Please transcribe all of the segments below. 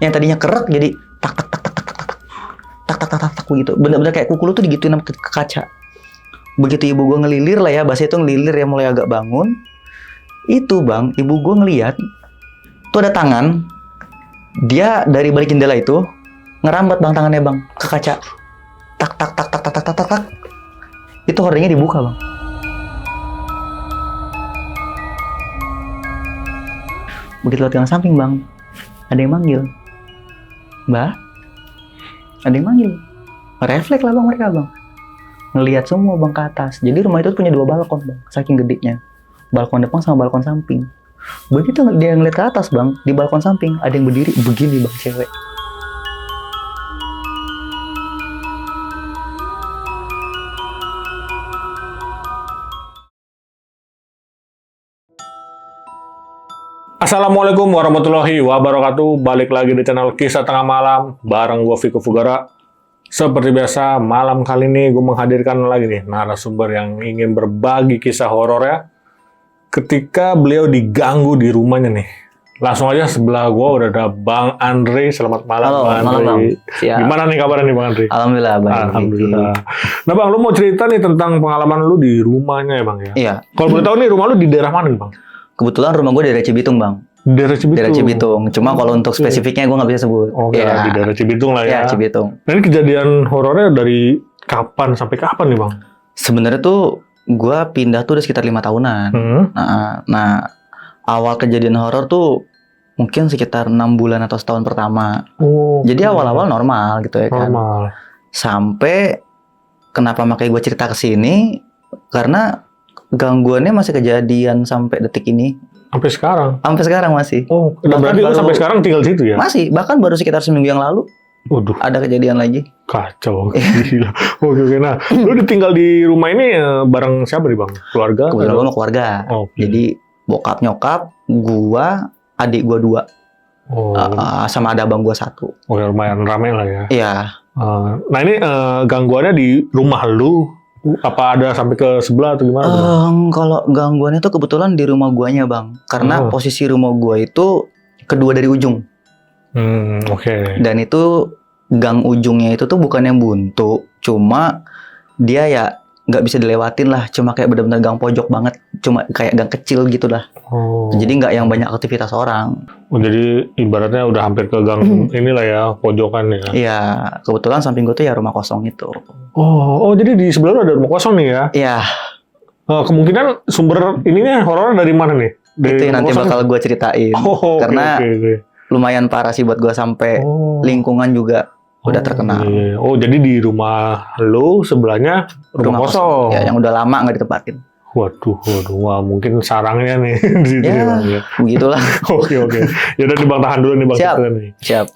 Yang tadinya kerak jadi tak tak tak tak tak tak tak tak tak tak tak tak begitu. Bener-bener kayak kuku lu tuh digituin ke kaca. Begitu ibu gue ngelilir lah ya, bahasa itu ngelilir ya, mulai agak bangun. Itu bang, ibu gue ngeliat tuh ada tangan. Dia dari balik jendela itu ngerambat bang tangannya bang ke kaca. Tak tak tak tak tak tak tak tak tak. Itu hordengnya dibuka bang. Begitu lewat gang samping bang, ada yang manggil, Mbak, ada yang manggil. Refleks lah bang mereka bang, ngelihat semua bang ke atas. Jadi rumah itu punya 2 balkon bang, saking gedenya. Balkon depan sama balkon samping. Begitu dia ngeliat ke atas bang, di balkon samping ada yang berdiri begini bang, cewek. Assalamualaikum warahmatullahi wabarakatuh. Balik lagi di channel Kisah Tengah Malam bareng gue Viko Fugara. Seperti biasa, malam kali ini gue menghadirkan lagi nih narasumber yang ingin berbagi kisah horor ya. Ketika beliau diganggu di rumahnya nih. Langsung aja sebelah gue udah ada Bang Andre. Selamat malam. Halo, Bang Andre. malam. Gimana nih kabarnya nih Bang Andre? Alhamdulillah baik. Alhamdulillah. Nah Bang, lu mau cerita nih tentang pengalaman lu di rumahnya ya Bang ya? Iya. Kalau boleh tahu nih rumah lu di daerah mana nih Bang? Kebetulan rumah gue daerah Cibitung bang. Daerah Cibitung. Daerah Cibitung. Cuma kalau untuk spesifiknya gue nggak bisa sebut. Oke, ya. di daerah Cibitung lah ya. Ya Cibitung. Nah, ini kejadian horornya dari kapan sampai kapan nih Bang? Sebenarnya tuh gue pindah tuh udah sekitar 5 tahunan. Nah, awal kejadian horor tuh mungkin sekitar 6 bulan atau setahun pertama. Oh. Jadi awal-awal normal gitu ya kan. Normal. Sampai kenapa makanya gue cerita ke sini karena gangguannya masih kejadian sampai detik ini. Sampai sekarang? Sampai sekarang masih. Oh, dan berarti lu sampai sekarang tinggal di situ ya? Masih, bahkan baru sekitar seminggu yang lalu. Waduh. Ada kejadian lagi. Kacau. Gila. Oke. Nah, lu tinggal di rumah ini bareng siapa nih Bang? Keluarga? Kebetulan gue sama keluarga. Oke. Jadi bokap, nyokap, gua, adik gua 2. Oh. Sama ada abang gua 1. Oh, ya lumayan rame lah ya. Iya. Nah, ini gangguannya di rumah lu? Apa ada sampai ke sebelah atau gimana? Kalau gangguan itu kebetulan di rumah guanya bang. Karena Oh. posisi rumah gua itu kedua dari ujung. Oke. Dan itu gang ujungnya itu tuh bukan yang buntu. Cuma dia ya nggak bisa dilewatin lah. Cuma kayak benar-benar gang pojok banget. Cuma kayak gang kecil gitu lah. Oh. Jadi nggak yang banyak aktivitas orang. Oh, jadi ibaratnya udah hampir ke gang inilah ya, pojokan ya. Iya, kebetulan samping gue tuh ya rumah kosong itu. Oh, jadi di sebelah lu ada rumah kosong nih ya? Iya, Kemungkinan sumber ininya horor dari mana nih? Dari itu yang nanti rumah kosong? bakal gue ceritain. Oh, Karena oke. lumayan parah sih buat gue sampai lingkungan juga udah terkenal. Iya. Oh, jadi di rumah lu sebelahnya rumah kosong. Ya, yang udah lama nggak ditempatin. Waduh, wah, mungkin sarangnya nih di situ Ya, Bang, ya. begitulah. Oke. Yaudah nih Bang, tahan dulu nih Bang. Siap. Kita nih. Siap.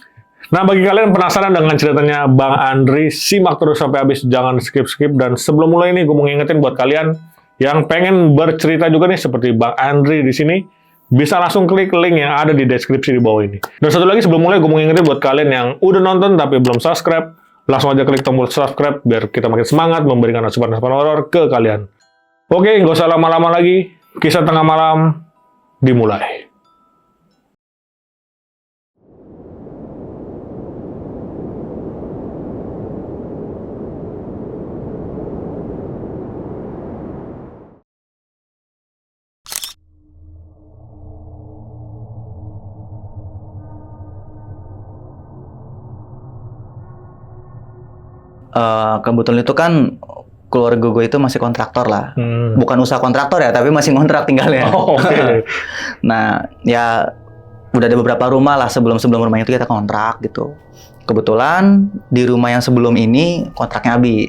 Nah, bagi kalian penasaran dengan ceritanya Bang Andre, simak terus sampai habis, jangan skip-skip. Dan sebelum mulai nih, gue mau ngingetin buat kalian yang pengen bercerita juga nih seperti Bang Andre di sini, bisa langsung klik link yang ada di deskripsi di bawah ini. Dan satu lagi sebelum mulai, gue mau ngingetin buat kalian yang udah nonton tapi belum subscribe, langsung aja klik tombol subscribe biar kita makin semangat memberikan asupan-asupan horor ke kalian. Oke, nggak usah lama-lama lagi. Kisah Tengah Malam dimulai. Kebetulan itu kan keluarga gue itu masih kontraktor lah. Hmm. Bukan usaha kontraktor ya, tapi masih ngontrak tinggalnya. Oh, oke. Nah, ya udah ada beberapa rumah lah sebelum rumah itu kita kontrak gitu. Kebetulan di rumah yang sebelum ini kontraknya habis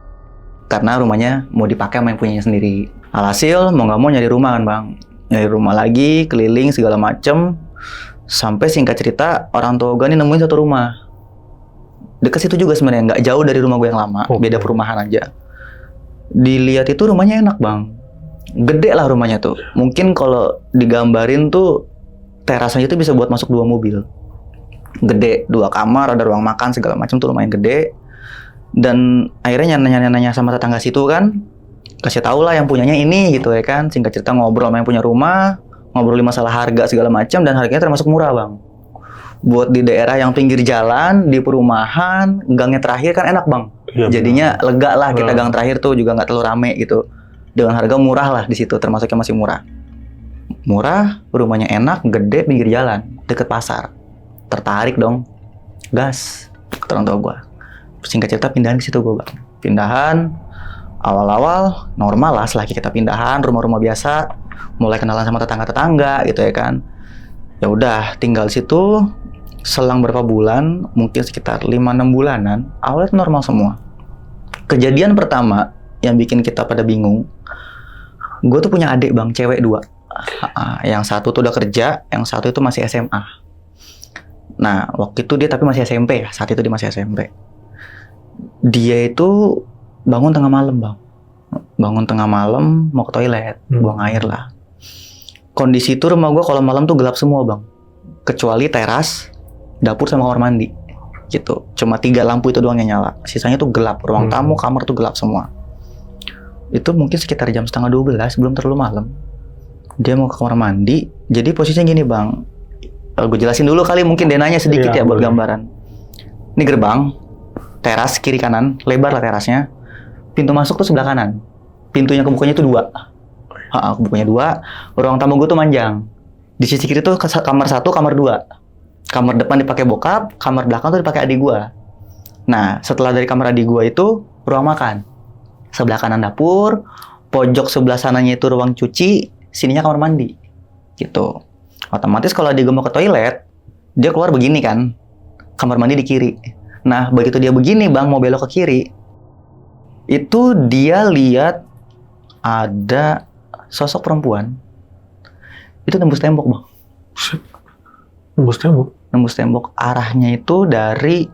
karena rumahnya mau dipakai sama yang punyanya sendiri. Alhasil mau nggak mau nyari rumah kan bang, nyari rumah lagi, keliling segala macem. Sampai singkat cerita orang tua gue nih nemuin satu rumah dekat situ juga sebenarnya, nggak jauh dari rumah gue yang lama, beda perumahan aja. Dilihat itu rumahnya enak bang, gede lah rumahnya tuh. Mungkin kalau digambarin tuh terasanya itu bisa buat masuk 2 mobil. Gede, 2 kamar, ada ruang makan segala macam tuh lumayan gede. Dan akhirnya nanya-nanya sama tetangga situ kan, kasih tahu lah yang punyanya ini gitu ya kan. Singkat cerita ngobrol sama yang punya rumah, ngobrolin masalah harga segala macam dan harganya termasuk murah bang. Buat di daerah yang pinggir jalan, di perumahan, gangnya terakhir kan enak bang. Iya, Jadinya lega lah kita Benar. gang terakhir tuh juga nggak terlalu rame gitu. Dengan harga murah lah di situ, termasuknya masih murah. Murah, rumahnya enak, gede, pinggir jalan, deket pasar. Tertarik dong, gas. Kata orang tua gue. Singkat cerita pindahan ke situ gue bang. Pindahan, awal-awal normal lah setelah kita pindahan, rumah-rumah biasa, mulai kenalan sama tetangga-tetangga gitu ya kan. Ya udah tinggal di situ selang berapa bulan, mungkin sekitar 5-6 bulanan, awalnya tuh normal semua. Kejadian pertama yang bikin kita pada bingung, gue tuh punya adik bang, cewek 2. Yang satu tuh udah kerja, yang satu itu masih SMA. Nah, waktu itu dia tapi masih SMP ya, saat itu dia masih SMP. Dia itu bangun tengah malam bang. Bangun tengah malam, mau ke toilet, buang air lah. Kondisi itu rumah gue kalau malam tuh gelap semua bang. Kecuali teras, dapur sama kamar mandi. Gitu. Cuma 3 lampu itu doang yang nyala. Sisanya tuh gelap. Ruang tamu, kamar tuh gelap semua. Itu mungkin sekitar jam 11:30, belum terlalu malam. Dia mau ke kamar mandi. Jadi posisinya gini bang. Gue jelasin dulu kali, mungkin dia nanya sedikit ya buat gambaran. Ini gerbang, teras kiri kanan, lebar lah terasnya. Pintu masuk tuh sebelah kanan. Pintunya kebukanya tuh 2. Kebukanya 2. Ruang tamu gue tuh manjang. Di sisi kiri tuh kamar 1, kamar 2. Kamar depan dipakai bokap, kamar belakang tuh dipakai adik gue. Nah, setelah dari kamar adik gue itu ruang makan. Sebelah kanan dapur, pojok sebelah sananya itu ruang cuci, sininya kamar mandi. Gitu. Otomatis kalau adik gue mau ke toilet, dia keluar begini kan. Kamar mandi di kiri. Nah, begitu dia begini bang, mau belok ke kiri, itu dia lihat ada sosok perempuan. Itu tembus tembok bang. Tembus tembok? Nembus tembok, arahnya itu dari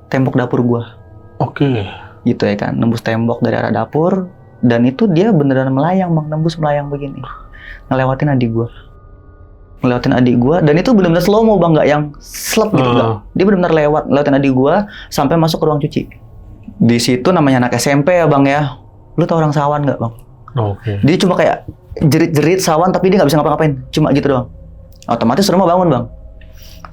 tembok dapur gua. Oke. Gitu ya kan, nembus tembok dari arah dapur. Dan itu dia beneran melayang bang, nembus melayang begini. Ngelewatin adik gua. Ngelewatin adik gua, dan itu bener-bener slow mo bang, nggak yang slep gitu bang. Dia bener-bener lewatin adik gua, sampai masuk ke ruang cuci. Di situ namanya anak SMP ya bang ya. Lu tau orang sawan nggak bang? Oke. Dia cuma kayak jerit-jerit sawan, tapi dia nggak bisa ngapa-ngapain. Cuma gitu doang. Otomatis rumah bangun bang.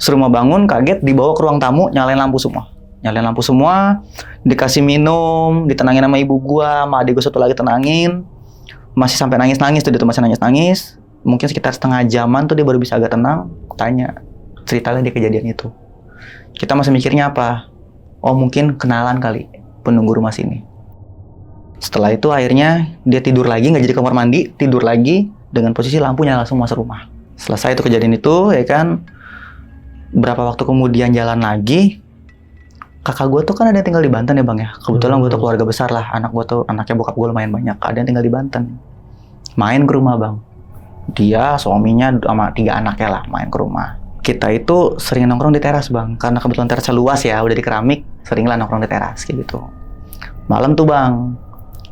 Serumah bangun, kaget, dibawa ke ruang tamu, nyalain lampu semua. Nyalain lampu semua, dikasih minum, ditenangin sama ibu gua, sama adik gua satu lagi tenangin. Masih sampai nangis-nangis tuh, dia tuh masih nangis-nangis. Mungkin sekitar setengah jaman tuh dia baru bisa agak tenang. Tanya, ceritalah dia kejadian itu. Kita masih mikirnya apa? Oh mungkin kenalan kali, penunggu rumah sini. Setelah itu akhirnya dia tidur lagi, nggak jadi kamar mandi, tidur lagi dengan posisi lampu nyala semua serumah. Selesai itu kejadian itu, ya kan. Berapa waktu kemudian jalan lagi, kakak gue tuh kan ada yang tinggal di Banten ya bang ya. Kebetulan gue tuh keluarga besar lah, anaknya bokap gue lumayan banyak. Ada yang tinggal di Banten. Main ke rumah bang. Dia, suaminya, sama 3 anaknya lah main ke rumah. Kita itu sering nongkrong di teras bang, karena kebetulan terasnya luas ya, udah di keramik, seringlah nongkrong di teras kayak gitu. Malam tuh bang,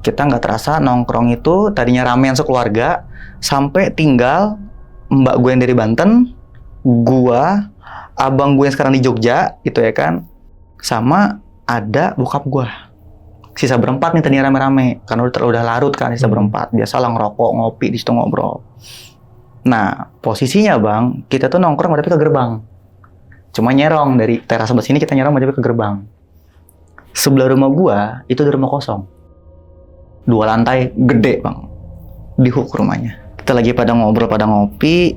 kita nggak terasa nongkrong itu tadinya ramean sekeluarga, sampai tinggal mbak gue yang dari Banten, gua, abang gue yang sekarang di Jogja, gitu ya kan, sama ada bokap gue. Sisa berempat nih tadinya rame-rame, karena udah larut kan, sisa berempat. Biasalah ngerokok, ngopi, di situ ngobrol. Nah, posisinya bang, kita tuh nongkrong tapi ke gerbang. Cuma nyerong dari teras sebelah sini, kita nyerong tapi ke gerbang. Sebelah rumah gua, itu ada rumah kosong. 2 lantai, gede bang. Di hook rumahnya. Kita lagi pada ngobrol, pada ngopi.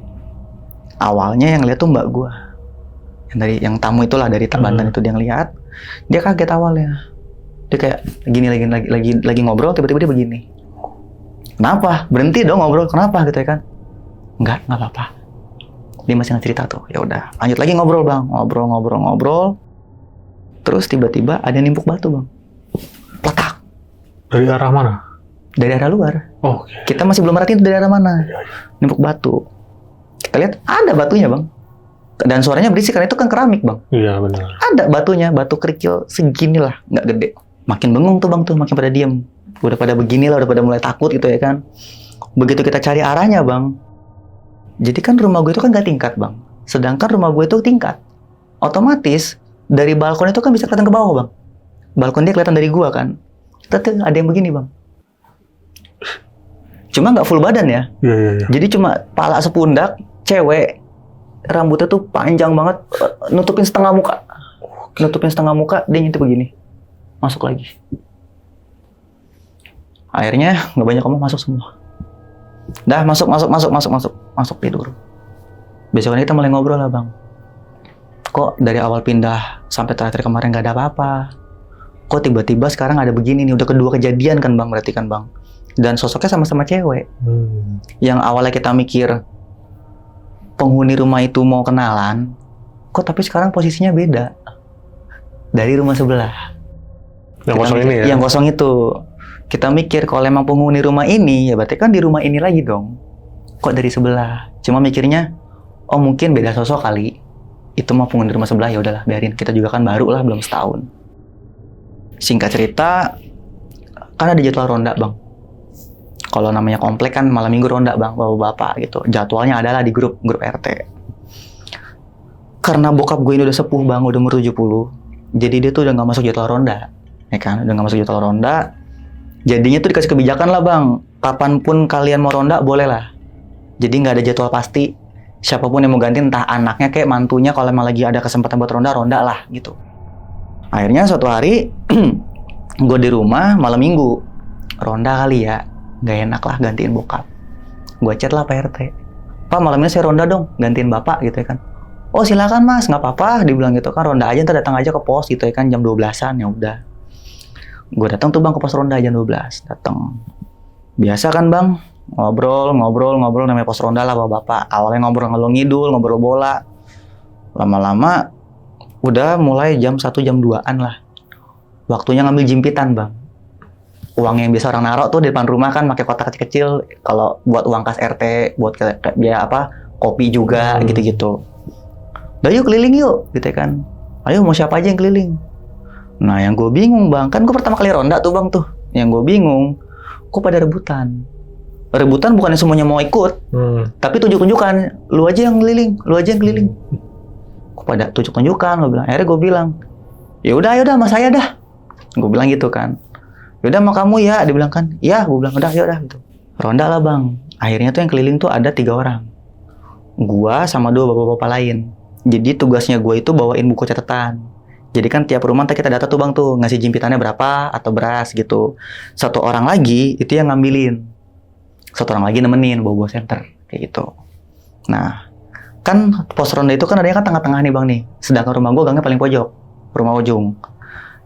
Awalnya yang lihat tuh mbak gua. Yang tamu itulah dari Banten itu, dia ngeliat. Dia kaget awalnya. Dia kayak gini lagi ngobrol, tiba-tiba dia begini. Kenapa? Berhenti dong ngobrol, kenapa gitu ya kan? Enggak apa-apa. Dia masih nggak cerita tuh. Ya udah, lanjut lagi ngobrol bang, ngobrol. Terus tiba-tiba ada yang nimpuk batu bang. Letak. Dari arah mana? Dari arah luar. Oh, okay. Kita masih belum merhatiin dari arah mana. Nimpuk batu. Kita lihat ada batunya bang. Dan suaranya berisik karena itu kan keramik bang. Iya benar. Ada batunya, batu kerikil segini lah, nggak gede. Makin bengong tuh bang tuh, makin pada diem. Udah pada begini lah, udah pada mulai takut gitu ya kan. Begitu kita cari arahnya bang. Jadi kan rumah gue itu kan nggak tingkat bang. Sedangkan rumah gue itu tingkat. Otomatis dari balkon itu kan bisa kelihatan ke bawah bang. Balkon dia kelihatan dari gua kan. Kita ada yang begini bang. Cuma nggak full badan ya. Iya. Jadi cuma pala sepundak, cewek. rambutnya tuh panjang banget, nutupin setengah muka. Dia ngintip begini. Masuk lagi. Akhirnya nggak banyak ngomong, masuk semua. Dah masuk tidur. Besokannya kita mulai ngobrol lah bang. Kok dari awal pindah sampai terakhir kemarin nggak ada apa-apa? Kok tiba-tiba sekarang ada begini nih? Udah kedua kejadian kan bang, berarti kan bang. Dan sosoknya sama-sama cewek. Yang awalnya kita mikir penghuni rumah itu mau kenalan, kok tapi sekarang posisinya beda. Dari rumah sebelah. Yang kosong ini ya? Yang kosong itu. Kita mikir kalau emang penghuni rumah ini, ya berarti kan di rumah ini lagi dong. Kok dari sebelah? Cuma mikirnya, oh mungkin beda sosok kali. Itu mah penghuni rumah sebelah, ya udahlah biarin. Kita juga kan baru lah, belum setahun. Singkat cerita, kan ada jadwal ronda bang. Kalau namanya komplek kan malam minggu ronda bang, bapak-bapak gitu. Jadwalnya adalah di grup RT. Karena bokap gue ini udah sepuh bang, udah umur 70. Jadi dia tuh udah nggak masuk jadwal ronda, ya kan? Udah nggak masuk jadwal ronda. Jadinya tuh dikasih kebijakan lah bang, kapanpun kalian mau ronda boleh lah. Jadi nggak ada jadwal pasti. Siapapun yang mau ganti, entah anaknya kayak mantunya, kalau emang lagi ada kesempatan buat ronda lah gitu. Akhirnya suatu hari gue di rumah malam minggu, ronda kali ya. Gak enak lah gantiin bokap. Gue chat lah Pak RT. Pak malam ini saya ronda dong, gantiin bapak gitu ya kan. Oh silakan mas, nggak apa-apa. Dibilang gitu kan, ronda aja ntar datang aja ke pos gitu ya kan, jam 12-an ya udah. Gue datang tuh bang ke pos ronda jam 12, datang. Biasa kan bang, ngobrol namanya pos ronda lah bapak. Awalnya ngobrol ngalor ngidul, ngobrol bola. Lama-lama udah mulai jam 1 jam 2-an lah. Waktunya ngambil jimpitan bang. Uang yang biasa orang naruh tuh di depan rumah kan pakai kotak kecil-kecil, kalau buat uang kas RT, buat kayak biaya apa, kopi juga gitu-gitu. Udah yuk keliling yuk, gitu kan. Ayo mau siapa aja yang keliling. Nah yang gue bingung bang, kan gue pertama kali ronda tuh bang tuh. Yang gue bingung, kok pada rebutan. Rebutan bukannya semuanya mau ikut, tapi tunjuk-tunjukkan, lu aja yang keliling. Kok pada tunjuk-tunjukkan, gue bilang. Akhirnya gue bilang, ya udah sama saya dah. Gue bilang gitu kan. Yaudah sama kamu ya, dibilang kan. Ya, gue bilang udah yaudah gitu. Ronda lah bang. Akhirnya tuh yang keliling tuh ada 3 orang. Gua sama 2 bapak-bapak lain. Jadi tugasnya gue itu bawain buku catatan. Jadi kan tiap rumah kita data tuh bang tuh, ngasih jimpitannya berapa atau beras gitu. 1 orang lagi itu yang ngambilin. 1 orang lagi nemenin bawa senter kayak gitu. Nah, kan pos ronda itu kan adanya kan tengah-tengah nih bang nih. Sedangkan rumah gue gangnya paling pojok, rumah ujung.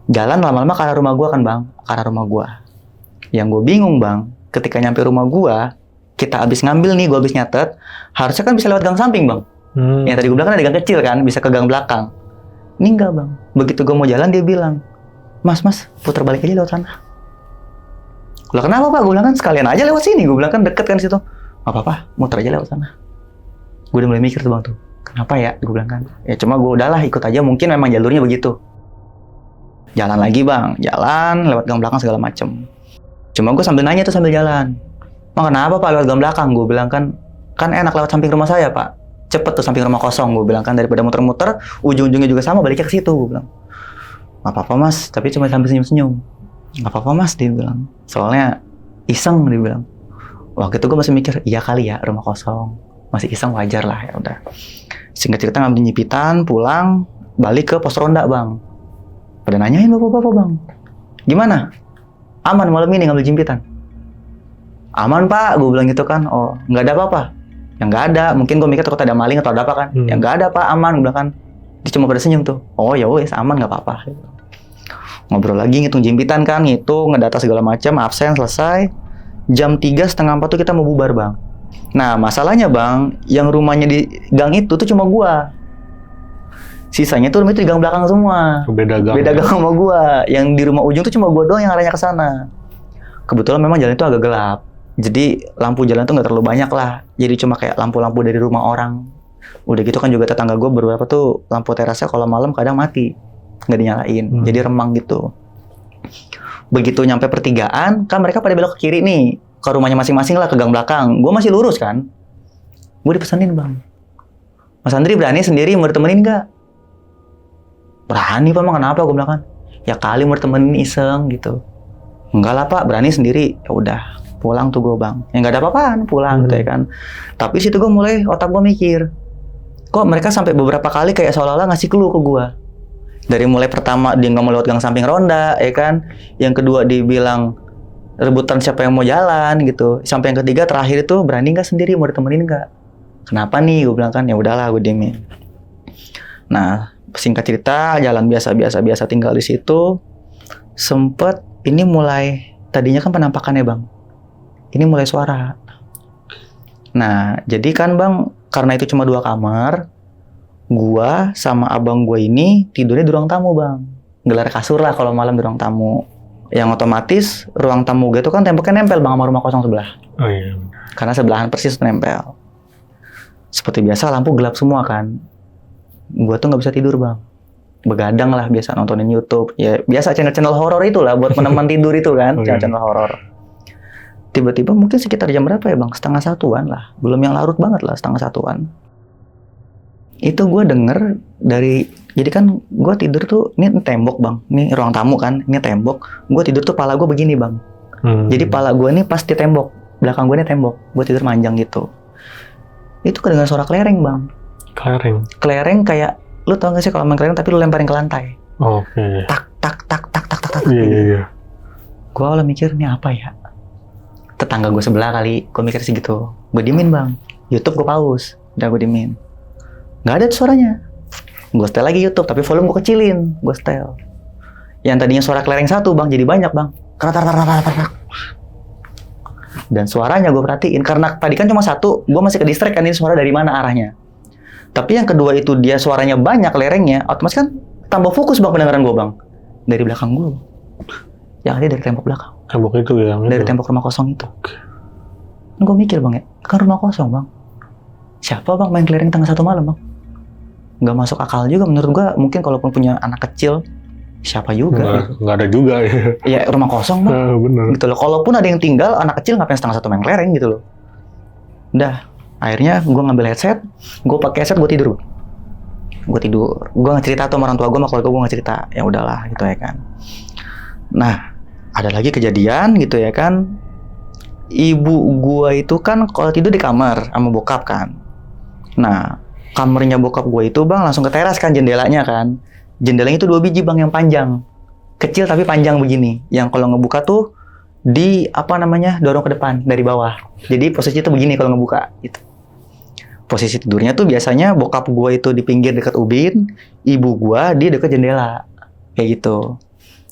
Jalan lama-lama ke arah rumah gua kan bang, ke arah rumah gua. Yang gue bingung bang, ketika nyampe rumah gua, kita abis ngambil nih, gua abis nyatet, harusnya kan bisa lewat gang samping bang. Yang tadi gue bilang kan ada gang kecil kan, bisa ke gang belakang. Ini enggak bang, begitu gua mau jalan dia bilang, mas putar balik aja lewat sana. Gua bilang kenapa pak? Gua bilang kan sekalian aja lewat sini, gua bilang kan deket kan situ. Gak apa-apa, muter aja lewat sana. Gue udah mulai mikir tuh bang tuh, kenapa ya? Gua bilang kan, ya cuma gua udahlah ikut aja, mungkin memang jalurnya begitu. Jalan lagi bang, jalan lewat gang belakang segala macem. Cuma gue sambil nanya tuh sambil jalan, bang kenapa pak lewat gang belakang? Gue bilang kan enak lewat samping rumah saya pak, cepet tuh samping rumah kosong. Gue bilang kan daripada muter-muter, ujung-ujungnya juga sama, baliknya ke situ. Gue bilang, nggak apa-apa mas, tapi cuma sambil senyum-senyum. Nggak apa-apa mas, dia bilang, soalnya iseng, dia bilang. Waktu itu gue masih mikir, iya kali ya rumah kosong, masih iseng wajar lah ya udah. Singkat cerita ngambil jimpitan, pulang, balik ke pos ronda bang. Pada nanyain bapak-bapak bang, gimana? Aman malam ini ngambil jimpitan? Aman pak, gue bilang gitu kan. Oh, nggak ada apa-apa? Yang nggak ada, mungkin gue mikir takut ada maling atau ada apa kan? Yang nggak ada pak, aman, gue bilang kan. Dia cuma pada senyum tuh. Oh ya wes, aman nggak apa-apa. Ngobrol lagi, ngitung jimpitan kan, ngitung, ngedata segala macam, absen selesai. Jam 3:30 tuh kita mau bubar bang. Nah masalahnya bang, yang rumahnya di gang itu tuh cuma gue. Sisanya tuh rumah itu di gang belakang semua. Beda gang sama gua. Yang di rumah ujung tuh cuma gua doang yang arahnya ke sana. Kebetulan memang jalan itu agak gelap. Jadi lampu jalan tuh nggak terlalu banyak lah. Jadi cuma kayak lampu-lampu dari rumah orang. Udah gitu kan juga tetangga gua beberapa tuh lampu terasnya kalau malam kadang mati, nggak dinyalain. Jadi remang gitu. Begitu nyampe pertigaan, kan mereka pada belok ke kiri nih, ke rumahnya masing-masing lah, ke gang belakang. Gua masih lurus kan. Gua dipesanin bang, Mas Andri berani sendiri mau ditemenin nggak? Berani pak, emang kenapa? Gue bilang kan, ya kali mau temenin iseng gitu. Enggak lah pak, berani sendiri. Ya udah, pulang tuh gue bang. Ya nggak ada apa-apaan, pulang gitu ya kan. Tapi situ gue mulai, otak gue mikir, kok mereka sampai beberapa kali kayak seolah-olah ngasih clue ke gua. Dari mulai pertama dia nggak mau lewat gang samping ronda, ya kan. Yang kedua dia bilang rebutan siapa yang mau jalan gitu. Sampai yang ketiga terakhir itu berani nggak sendiri mau ditemenin nggak? Kenapa nih? Gue bilang kan ya udahlah gue diemin. Nah singkat cerita jalan biasa tinggal di situ. Sempet ini mulai tadinya kan penampakannya bang. Ini mulai suara. Nah jadi kan bang karena itu cuma 2 kamar. Gua sama abang gua ini tidurnya di ruang tamu bang. Gelar kasur lah kalau malam di ruang tamu. Yang otomatis ruang tamu gue itu kan temboknya nempel bang sama rumah kosong sebelah. Oh iya. Karena sebelahan persis nempel. Seperti biasa lampu gelap semua kan. Gue tuh nggak bisa tidur bang. Begadang lah biasa nontonin YouTube. Ya biasa channel-channel horor itulah buat meneman tidur itu kan. Oh, iya. Channel-channel horor. Tiba-tiba mungkin sekitar jam berapa ya bang? 1:30 lah. Belum yang larut banget lah 1:30. Itu gue denger dari, jadi kan gue tidur tuh, ini tembok bang, ini ruang tamu kan, ini tembok, gue tidur tuh pala gue begini bang, jadi pala gue ini pas di tembok, belakang gue ini tembok, gue tidur manjang gitu, itu kedengaran suara kelereng bang, kelereng kayak, lu tau gak sih kalau main kelereng tapi lu lemparin ke lantai, Oke. tak, Iya. gue awalnya mikir ini apa ya, tetangga gue sebelah kali, gue mikir segitu, gue diemin bang, YouTube gue pause, udah gue diemin. Nggak ada tuh suaranya. Gue setel lagi YouTube, tapi volume gue kecilin. Gue setel. Yang tadinya suara kelereng 1 bang, jadi banyak bang. Dan suaranya gue perhatiin, karena tadi kan cuma 1, gue masih ke distract kan ini suara dari mana arahnya. Tapi yang kedua itu dia suaranya banyak kelerengnya, otomatis kan tambah fokus bang pendengaran gue bang. Dari belakang gue. Yang ada dari tembok belakang. Tembok itu ya? Dari tembok rumah kosong itu. Gue mikir bang ya, kan rumah kosong bang. Siapa bang main kelereng tengah 1 malam bang? Nggak masuk akal juga menurut gua. Mungkin kalaupun punya anak kecil, siapa juga? Nggak ada juga ya. Ya rumah kosong bang. Bener. Gitu loh. Kalaupun ada yang tinggal, anak kecil ngapain 1:30 main kelereng gitu loh. Udah, akhirnya gua ngambil headset, gua pakai headset, gua tidur. Gua tidur. Gua nggak cerita tuh sama orang tua gua, sama keluarga gua nggak cerita. Ya udahlah gitu ya kan. Nah, ada lagi kejadian gitu ya kan. Ibu gua itu kan kalau tidur di kamar sama bokap kan. Nah, kamarnya bokap gue itu bang langsung ke teras kan jendelanya kan. Jendelanya itu 2 biji bang yang panjang. Kecil tapi panjang begini. Yang kalau ngebuka tuh di dorong ke depan dari bawah. Jadi posisi itu begini kalau ngebuka gitu. Posisi tidurnya tuh biasanya bokap gue itu di pinggir dekat ubin, ibu gue di dekat jendela. Kayak gitu.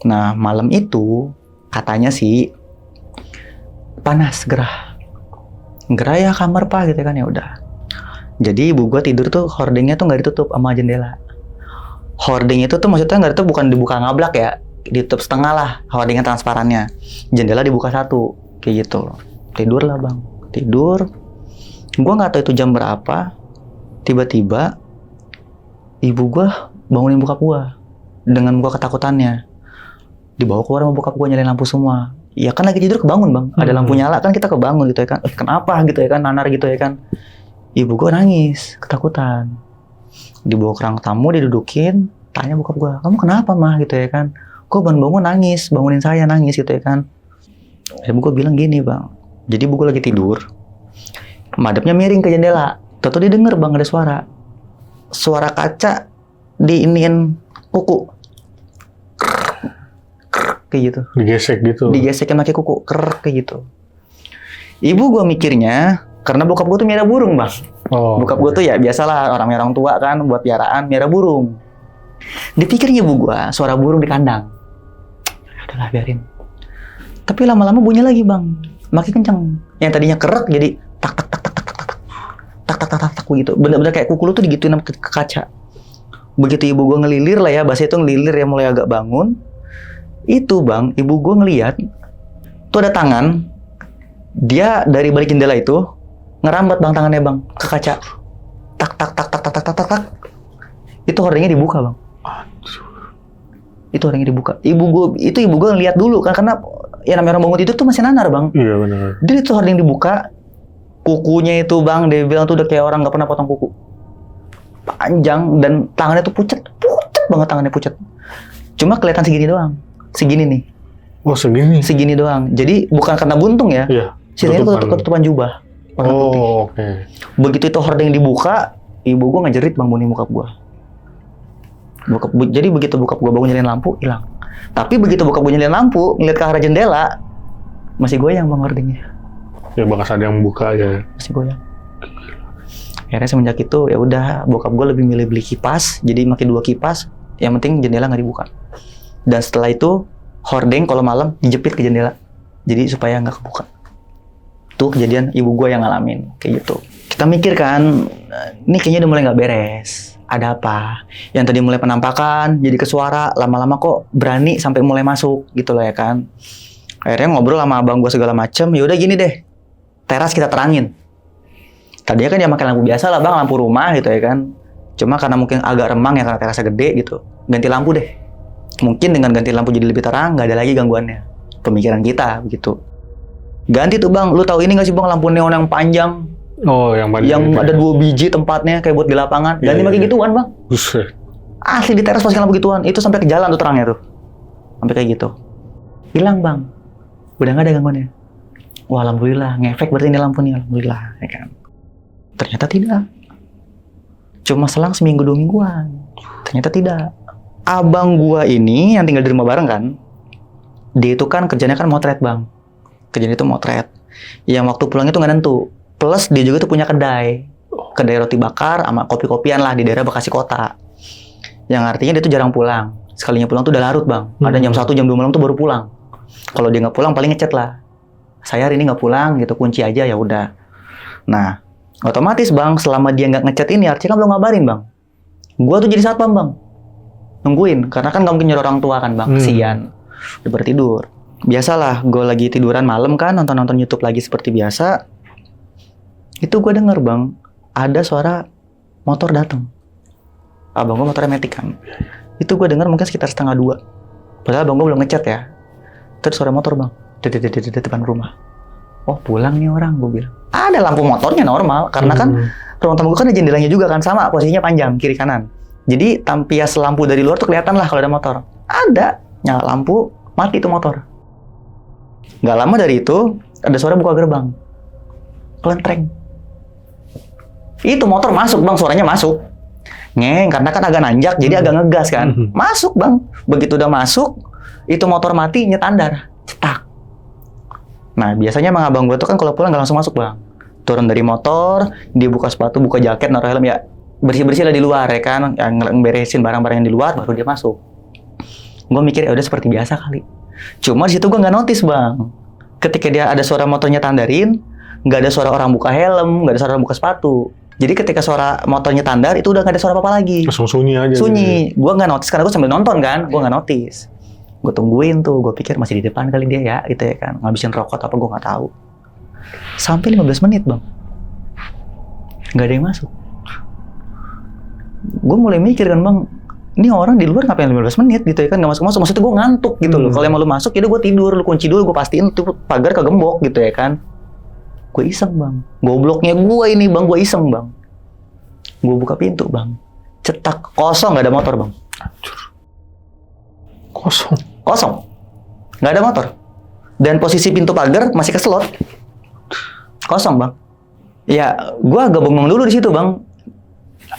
Nah, malam itu katanya sih panas, gerah ya kamar pak gitu kan. Ya udah. Jadi ibu gue tidur tuh hordingnya tuh nggak ditutup sama jendela. Hording itu tuh maksudnya nggak ditutup, bukan dibuka ngablak ya, ditutup setengah lah hordingnya transparannya. Jendela dibuka 1 kayak gitu. Tidur lah bang, tidur. Gue nggak tahu itu jam berapa. Tiba-tiba ibu gue bangunin bokap gue dengan gue ketakutannya. Dibawa keluar sama bokap gue, nyalain lampu semua. Ya kan lagi tidur kebangun bang, ada lampu nyala kan kita kebangun gitu ya kan. Kenapa gitu ya kan, nanar gitu ya kan. Ibu gue nangis, ketakutan. Dibawa ke ruang tamu, didudukin, tanya bokap gue, kamu kenapa mah gitu ya kan? Kok bangun-bangun nangis, bangunin saya nangis gitu ya kan? Ibu gue bilang gini bang, jadi ibu gue lagi tidur, madepnya miring ke jendela. Tuh dia denger bang ada suara kaca diiniin kuku, kayak gitu. Digesek gitu. Digeseknya pakai kuku, kayak gitu. Ibu gue mikirnya, karena bokap gue tuh miara burung bang. Bokap gue tuh ya biasalah orang tua kan buat piaraan miara burung. Dipikirnya ibu gue suara burung di kandang. Udahlah biarin. Tapi lama-lama bunyinya lagi bang, makin kenceng. Yang tadinya kerek jadi tak begitu. Bener-bener kayak kuku lu tuh digituin ke kaca. Begitu ibu gue ngelilir lah ya, bahasa itu ngelilir ya, mulai agak bangun. Itu bang, ibu gue ngeliat tuh ada tangan. Dia dari balik jendela itu ngerambat bang tangannya bang ke kaca. Tak. Itu hordingnya dibuka bang. Itu hordingnya dibuka. Ibu gue ngeliat dulu kan, karena ya namanya orang bangun tidur tuh masih nanar bang. Iya benar. Jadi itu hording dibuka, kukunya itu bang, dia bilang tuh udah kayak orang nggak pernah potong kuku. Panjang dan tangannya tuh pucet banget, tangannya pucet. Cuma kelihatan segini doang, segini nih. Oh segini? Segini doang. Jadi bukan karena buntung ya. Iya. Sisanya ketutupan jubah. Oh oke. Begitu itu hording dibuka, ibu gue ngejerit bang bunyi bokap gue. Jadi begitu bokap gue bangun nyalain lampu, hilang. Tapi begitu bokap gue nyalain lampu, ngeliat ke arah jendela, masih goyang bang hordingnya. Ya bekas ada yang buka aja. Masih goyang. Akhirnya semenjak itu ya udah bokap gue lebih milih beli kipas, jadi makin 2 kipas, yang penting jendela nggak dibuka. Dan setelah itu hording kalau malam dijepit ke jendela, jadi supaya nggak kebuka. Tuh kejadian ibu gue yang ngalamin kayak gitu. Kita mikir kan, ini kayaknya udah mulai nggak beres. Ada apa? Yang tadi mulai penampakan, jadi ke suara, lama-lama kok berani sampai mulai masuk gitu loh ya kan. Akhirnya ngobrol sama abang gue segala macem, ya udah gini deh, teras kita terangin. Tadinya kan dia pakai lampu biasa lah bang, lampu rumah gitu ya kan. Cuma karena mungkin agak remang ya karena terasnya gede gitu, ganti lampu deh. Mungkin dengan ganti lampu jadi lebih terang, nggak ada lagi gangguannya. Pemikiran kita begitu. Ganti tuh bang, lu tahu ini nggak sih bang lampu neon yang panjang? Oh, yang ada 2 biji tempatnya kayak buat di lapangan. Ganti pakai gituan bang. Buset. Asli di teras pasang lampu gituan. Itu sampai ke jalan tuh terangnya tuh. Sampai kayak gitu. Hilang bang. Udah nggak ada gangguannya. Wah alhamdulillah. Ngefek berarti ini lampu nih. Alhamdulillah. Ya kan? Ternyata tidak. Cuma selang seminggu 2 mingguan. Ternyata tidak. Abang gua ini yang tinggal di rumah bareng kan. Dia itu kan kerjanya kan motret bang. Kerjanya itu motret. Yang waktu pulang itu nggak nentu. Plus dia juga tuh punya kedai roti bakar sama kopi-kopian lah di daerah Bekasi Kota. Yang artinya dia tuh jarang pulang. Sekalinya pulang tuh udah larut bang. Ada jam 1, jam 2 malam tuh baru pulang. Kalau dia nggak pulang paling ngechat lah. Saya hari ini nggak pulang gitu, kunci aja ya udah. Nah, otomatis bang selama dia nggak ngechat ini artinya kan belum ngabarin bang. Gua tuh jadi satpam bang. Nungguin, karena kan nggak mungkin nyuruh orang tua kan bang, kesian. Udah bertidur. Biasalah, gue lagi tiduran malam kan, nonton YouTube lagi seperti biasa. Itu gue denger bang, ada suara motor datang. Abang gue motornya Matic kan. Itu gue denger mungkin sekitar 1:30. Padahal abang gue belum ngecat ya. Terus suara motor bang, di depan rumah. Oh pulang nih orang, gue bilang. Ada lampu motornya normal, karena kan ruang tamu gue kan ada jendelanya juga kan, sama posisinya panjang, kiri kanan. Jadi tampias lampu dari luar tuh kelihatan lah kalau ada motor. Ada, nyala lampu, mati tuh motor. Gak lama dari itu, ada suara buka gerbang. Kelentreng. Itu motor masuk bang, suaranya masuk. Ngeng, karena kan agak nanjak, jadi agak ngegas kan. Masuk bang. Begitu udah masuk, itu motor mati, nyetandar. Cetak. Nah, biasanya emang abang gue tuh kan kalau pulang gak langsung masuk bang. Turun dari motor, dia buka sepatu, buka jaket, naruh helm ya. Bersih-bersih lah di luar ya kan. Yang beresin barang-barang yang di luar, baru dia masuk. Gue mikir ya udah seperti biasa kali. Cuma di situ gue nggak notice bang. Ketika dia ada suara motornya tandarin, nggak ada suara orang buka helm, nggak ada suara orang buka sepatu. Jadi ketika suara motornya tandar itu udah nggak ada suara apa-apa lagi. Langsung sunyi aja. Sunyi. Gue nggak notice karena gue sambil nonton kan, gue nggak notice. Gue tungguin tuh, gue pikir masih di depan kali dia ya, gitu ya kan. Ngabisin rokok apa gue nggak tahu. Sampai 15 menit bang, nggak ada yang masuk. Gue mulai mikir kan bang, ini orang di luar ngapain 15 menit gitu ya kan, nggak masuk-masuk. Maksudnya gue ngantuk gitu loh. Kalau emang lu masuk, ya udah gue tidur, lu kunci dulu, gue pastiin tuh pagar kegembok gitu ya kan. Gue iseng bang, gobloknya gue ini bang, gue iseng bang. Gue buka pintu bang, cetak, kosong, nggak ada motor bang. Kosong, nggak ada motor. Dan posisi pintu pagar masih keselot, kosong bang. Ya, gue agak bengong dulu di situ bang.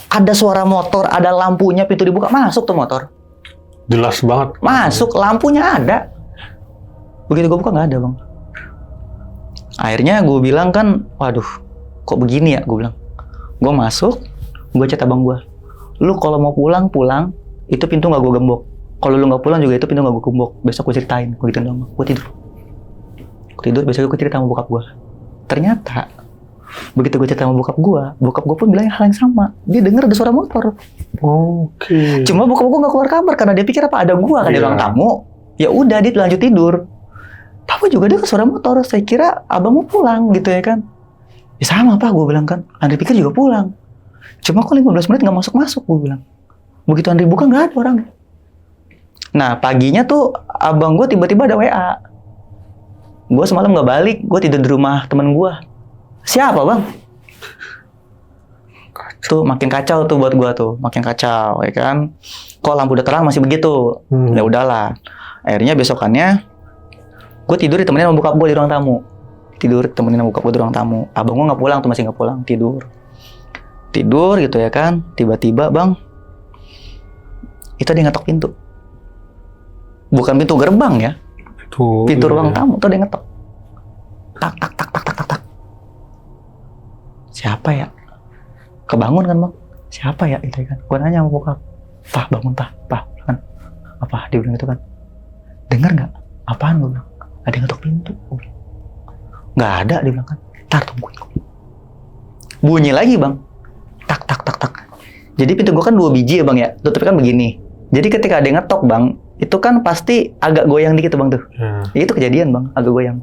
Ada suara motor, ada lampunya, pintu dibuka, masuk tuh motor. Jelas banget. Masuk, lampunya ada. Begitu gue buka nggak ada bang. Akhirnya gue bilang kan, waduh, kok begini ya? Gue bilang, gue masuk, gue chat abang gue. Lu kalau mau pulang, itu pintu nggak gue gembok. Kalau lu nggak pulang juga itu pintu nggak gue gembok. Besok gue ceritain, gue gituin dong. Gue tidur, besok gue cerita sama bokap gue. Ternyata, begitu gue cerita sama bokap gue pun bilangnya hal yang sama. Dia denger ada suara motor. Oke. Cuma bokap gue nggak keluar kamar karena dia pikir apa ada gue kan di ruang tamu. Ya udah dia lanjut tidur. Tahu juga dia ke suara motor. Saya kira abang mau pulang gitu ya kan. Ya sama pak gue bilang kan. Andri pikir juga pulang. Cuma kok 15 menit nggak masuk gue bilang. Begitu Andri buka nggak ada orang. Nah paginya tuh abang gue tiba-tiba ada WA. Gue semalam nggak balik. Gue tidur di rumah temen gue. Siapa bang? Tuh makin kacau tuh buat gue tuh. Makin kacau ya kan. Kok lampu udah terang masih begitu. Ya udahlah. Akhirnya besokannya gue tidur ditemenin sama bokap gue di ruang tamu. Abang gue nggak pulang tuh, masih nggak pulang, tidur. Tidur gitu ya kan, tiba-tiba bang, itu dia ngetok pintu. Bukan pintu gerbang ya, pintu ruang tamu, tuh dia ngetok. Tak, tak, tak, tak, tak, tak, tak. Siapa ya? Kebangun kan bang? Siapa ya? Itu kan. Gue nanya sama bokap, Pak bangun Pak, kan? Apa? Dia bilang gitu kan. Dengar nggak? Apaan gue bilang? Ada yang ngetok pintu. Nggak ada, dia bilang kan. Tar tungguin. Bunyi lagi bang. Tak, tak, tak, tak. Jadi pintu gue kan 2 biji ya bang ya. Tutupnya kan begini. Jadi ketika ada yang ngetok bang, itu kan pasti agak goyang dikit tuh bang tuh. Itu kejadian bang, agak goyang.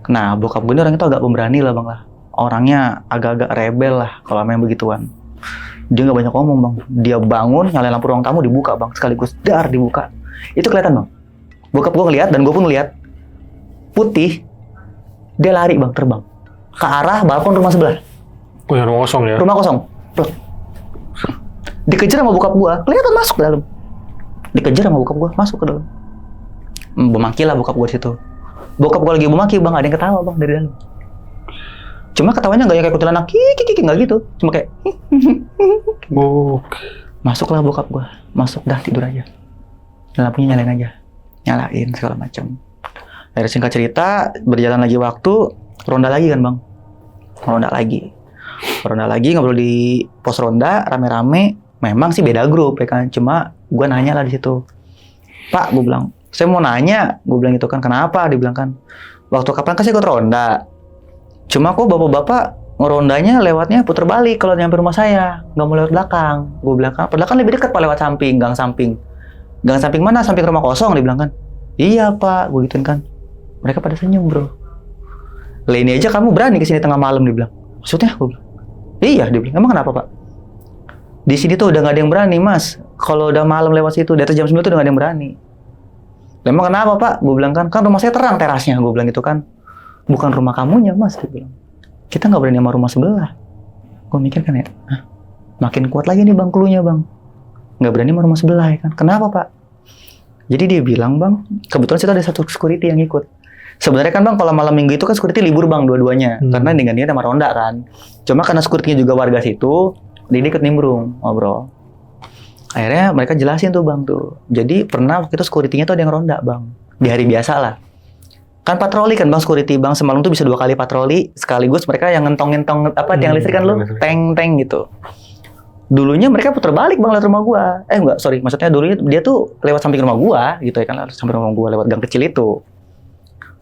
Nah bokap gue ini orang itu agak pemberani lah bang lah. Orangnya agak-agak rebel lah kalau main begituan. Dia nggak banyak ngomong bang. Dia bangun, nyalain lampu ruang tamu dibuka bang. Sekaligus dar dibuka. Itu kelihatan bang. Bokap gue ngeliat dan gue pun ngeliat. Putih. Dia lari bang, terbang. Ke arah balkon rumah sebelah. Oh ya, rumah kosong ya? Rumah kosong. Loh. Dikejar sama bokap gue. Kelihatan masuk ke dalam. Dikejar sama bokap gue, masuk ke dalam. Memaki lah bokap gue di situ. Bokap gue lagi memaki bang, ada yang ketawa bang dari dalam. Cuma ketawanya nggak yang kayak kuntilanak, kiki nggak gitu. Cuma kayak. Masuklah bokap gue, masuk dah tidur aja. Lampunya nyalain aja, nyalain segala macam. Akhirnya singkat cerita, berjalan lagi waktu, ronda lagi kan bang, ronda lagi ngobrol di pos ronda, rame-rame. Memang sih beda grup ya kan, cuma gue nanya lah di situ. Pak, gue bilang, saya mau nanya, gue bilang gitu kan, kenapa? Dia bilang kan, waktu kapan kan saya ikut ronda. Cuma kok bapak-bapak ngerondanya lewatnya puter balik kalau nyampe rumah saya, nggak mau lewat belakang. Gue bilang kan, padahal kan lebih dekat pak lewat samping, gang samping. Gang samping mana? Samping rumah kosong, dia bilang kan. Iya pak, gue gituin kan. Mereka pada senyum bro. Lah ini aja kamu berani kesini tengah malam, dia bilang. Maksudnya? Gue bilang. Iya, dia bilang. Emang kenapa pak? Di sini tuh udah nggak ada yang berani mas. Kalau udah malam lewat situ, di atas jam 9 tuh udah nggak ada yang berani. Emang kenapa pak? Gue bilang kan rumah saya terang terasnya, gue bilang gitu kan. Bukan rumah kamunya mas, dia bilang. Kita nggak berani sama rumah sebelah. Gue mikir kan ya, makin kuat lagi nih bang cluenya bang. Nggak berani sama rumah sebelah ya kan. Kenapa pak? Jadi dia bilang bang, kebetulan situ ada satu security yang ikut. Sebenarnya kan bang, kalau malam minggu itu kan security libur bang dua-duanya. Karena digantinya sama ronda kan. Cuma karena security-nya juga warga situ, dia ikut nimbrung, ngobrol. Akhirnya mereka jelasin tuh bang tuh. Jadi pernah waktu itu security-nya tuh ada yang ronda bang. Di hari biasa lah. Kan patroli kan bang, security bang semalam tuh bisa 2 kali patroli. Sekaligus mereka yang ngentong-ngentong tiang listrik kan lu, teng-teng gitu. Dulunya mereka putar balik bang lewat rumah gua. Enggak, sorry. Maksudnya dulunya dia tuh lewat samping rumah gua gitu ya kan. Samping rumah gua lewat gang kecil itu.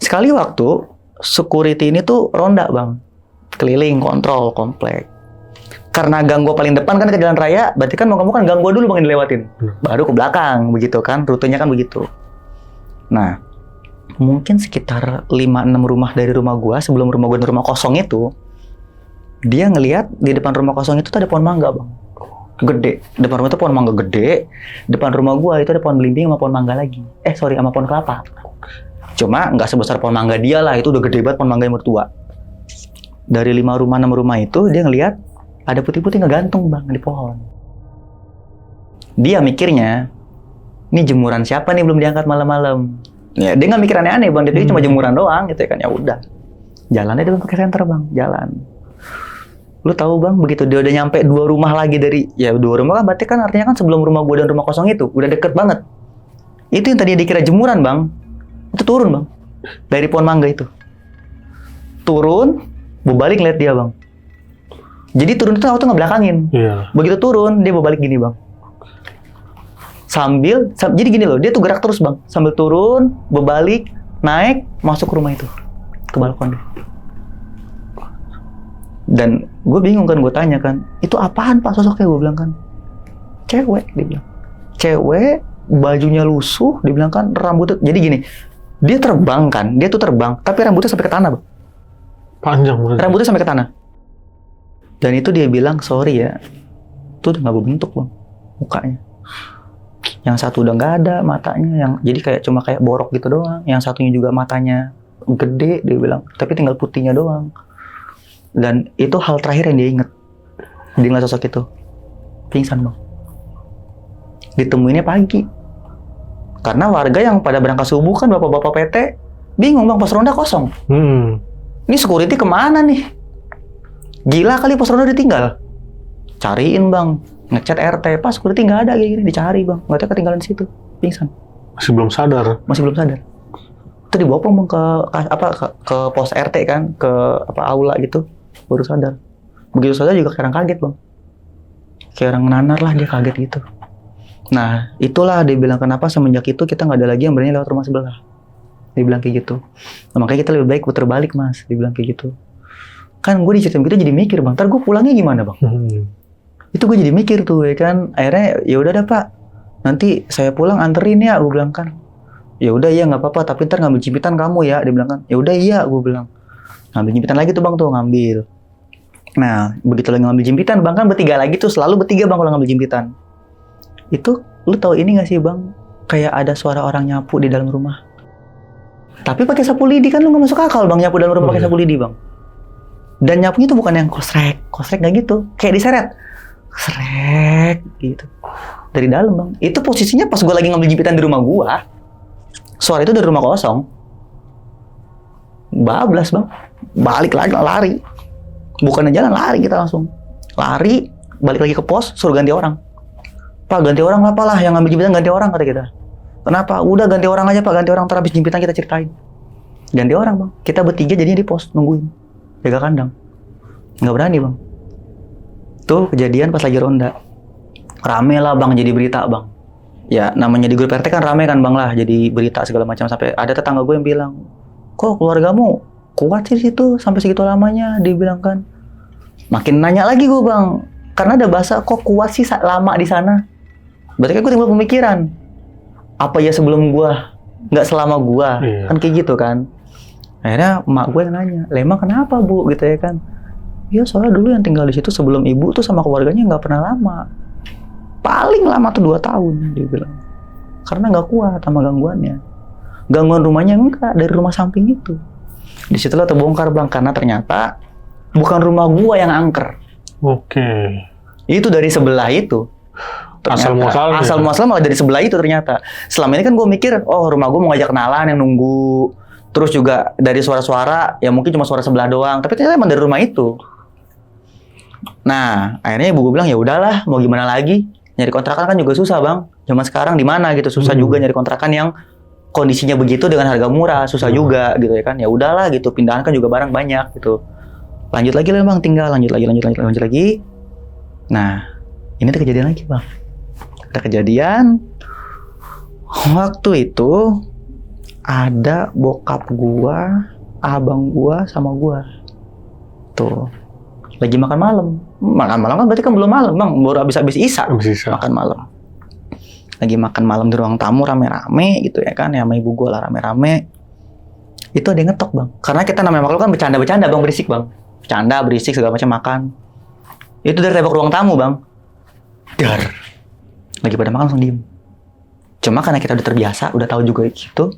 Sekali waktu, security ini tuh ronda bang. Keliling, kontrol, komplek. Karena gang gua paling depan kan ke jalan raya, berarti kan mau kan gang gua dulu bang yang dilewatin. Baru ke belakang, begitu kan. Rutenya kan begitu. Nah, mungkin sekitar 5-6 rumah dari rumah gua, sebelum rumah gua dan rumah kosong itu, dia ngelihat di depan rumah kosong itu tuh ada pohon mangga bang. Gede. Depan rumah itu pohon mangga gede. Depan rumah gua itu ada pohon belimbing sama pohon mangga lagi. Sama pohon kelapa. Cuma nggak sebesar pohon mangga dia lah. Itu udah gede banget pohon mangga yang mertua. Dari 5 rumah, 6 rumah itu, dia ngelihat ada putih-putih ngegantung bang di pohon. Dia mikirnya, ini jemuran siapa nih belum diangkat malam-malam. Ya, dia nggak mikir aneh-aneh bang. Dia pikir cuma jemuran doang gitu ya kan. Ya udah. Jalannya dia pakai senter bang. Jalan. Lu tahu bang, begitu dia udah nyampe 2 rumah lagi dari, ya 2 rumah kan berarti kan artinya kan sebelum rumah gua dan rumah kosong itu udah deket banget. Itu yang tadi dikira jemuran bang, itu turun bang dari pohon mangga itu. Turun, berbalik ngeliat dia bang. Jadi turun itu auto ngebelakangin. Iya. Begitu turun dia berbalik gini bang. Jadi gini loh, dia tuh gerak terus bang, sambil turun, berbalik, naik, masuk ke rumah itu, ke balkon deh. Dan gue bingung kan, gue tanya kan, itu apaan pak sosoknya? Gue bilang kan, cewek, dia bilang. Cewek, bajunya lusuh, dia bilang kan, rambutnya, jadi gini, dia terbang kan, dia tuh terbang, tapi rambutnya sampai ke tanah bang. Panjang banget. Rambutnya sampai ke tanah. Dan itu dia bilang, sorry ya, itu udah gak berbentuk bang, mukanya. Yang satu udah gak ada matanya, jadi cuma kayak borok gitu doang. Yang satunya juga matanya gede, dia bilang, tapi tinggal putihnya doang. Dan itu hal terakhir yang dia inget. Dia ngeliat sosok itu. Pingsan bang. Ditemuinnya pagi. Karena warga yang pada berangkat subuh kan bapak-bapak PT bingung bang, pos ronda kosong. Ini security kemana nih? Gila kali pos ronda ditinggal. Cariin bang, ngechat RT, pas security nggak ada kayak gini, dicari bang, nggak tahu ketinggalan di situ, pingsan. Masih belum sadar. Masih belum sadar. Itu dibawa bang ke pos RT kan, ke aula gitu, baru sadar. Begitu sadar juga kayak orang kaget bang, kayak orang nanar lah, dia kaget gitu. Nah itulah dia bilang kenapa semenjak itu kita nggak ada lagi yang berani lewat rumah sebelah. Dia bilang kayak gitu. Nah, makanya kita lebih baik putar balik mas, dia bilang kayak gitu. Kan gue diceritain gitu jadi mikir bang, ntar gue pulangnya gimana bang? Itu gue jadi mikir tuh ya kan, akhirnya ya udah dah pak, nanti saya pulang anterin ya, gue bilang kan. Ya udah iya nggak apa-apa, tapi ntar ngambil jimpitan kamu ya, dia bilang kan. Ya udah iya, gue bilang. Ngambil jimpitan lagi tuh bang tuh ngambil. Nah begitu lagi ngambil jimpitan bang kan bertiga lagi tuh, selalu bertiga bang kalau ngambil jimpitan. Itu lu tahu ini nggak sih bang? Kayak ada suara orang nyapu di dalam rumah. Tapi pakai sapu lidi kan lu nggak masuk akal bang nyapu dalam rumah pakai sapu lidi bang. Dan nyapunya tuh bukan yang kosrek nggak gitu, kayak diseret. Srek gitu dari dalam bang. Itu posisinya pas gue lagi ngambil jimpitan di rumah gue. Suara itu dari rumah kosong. Bablas bang, balik lagi lari, bukannya jalan, lari kita langsung lari balik lagi ke pos, suruh ganti orang. Pak ganti orang apalah, yang ngambil jimpitan ganti orang kata kita. Kenapa? Udah ganti orang aja pak, ganti orang, terhabis jimpitan kita ceritain. Ganti orang bang, kita bertiga jadinya di pos nungguin, jaga kandang, nggak berani bang. Tuh kejadian pas lagi ronda. Rame lah bang, jadi berita bang. Ya namanya di grup RT kan rame kan bang lah, jadi berita segala macam. Sampai ada tetangga gue yang bilang, kok keluargamu kuat sih situ sampai segitu lamanya, dia bilang kan. Makin nanya lagi gue bang, karena ada bahasa kok kuat sih lama di sana. Berarti kan gue timbul pemikiran, apa ya sebelum gue nggak selama gue, kan kayak gitu kan. Akhirnya emak gue yang nanya, Lema kenapa bu gitu ya kan. Ya soalnya dulu yang tinggal di situ sebelum ibu tuh sama keluarganya nggak pernah lama, paling lama tuh 2 tahun dia bilang, karena nggak kuat sama gangguannya. Gangguan rumahnya enggak, dari rumah samping itu. Di situlah terbongkar bang, karena ternyata bukan rumah gua yang angker. Oke. Itu dari sebelah itu. Ternyata, asal muasalnya malah dari sebelah itu ternyata. Selama ini kan gue mikir, oh rumah gue mau ngajak kenalan yang nunggu. Terus juga dari suara-suara, ya mungkin cuma suara sebelah doang. Tapi ternyata emang dari rumah itu. Nah, akhirnya ibu gue bilang ya udahlah, mau gimana lagi? Nyari kontrakan kan juga susah bang. Zaman sekarang di mana gitu, susah juga nyari kontrakan yang kondisinya begitu dengan harga murah, susah juga gitu ya kan. Ya udahlah gitu, pindahan kan juga barang banyak gitu. Lanjut lagi lah bang, tinggal lanjut lagi. Nah, ini ada kejadian lagi bang. Ada kejadian waktu itu ada bokap gua, abang gua sama gua. Tuh. Lagi makan malam. Makan malam kan berarti kan belum malam, bang. Baru habis Isya. Makan malam. Lagi makan malam di ruang tamu rame-rame gitu ya kan. Ya sama ibu gue lah rame-rame. Itu ada yang ngetok, bang. Karena kita namanya makhluk kan bercanda-bercanda, bang. Berisik, bang. Bercanda, berisik, segala macam makan. Itu dari tembok ruang tamu, bang. Dar. Lagi pada makan langsung diem. Cuma karena kita udah terbiasa, udah tahu juga gitu.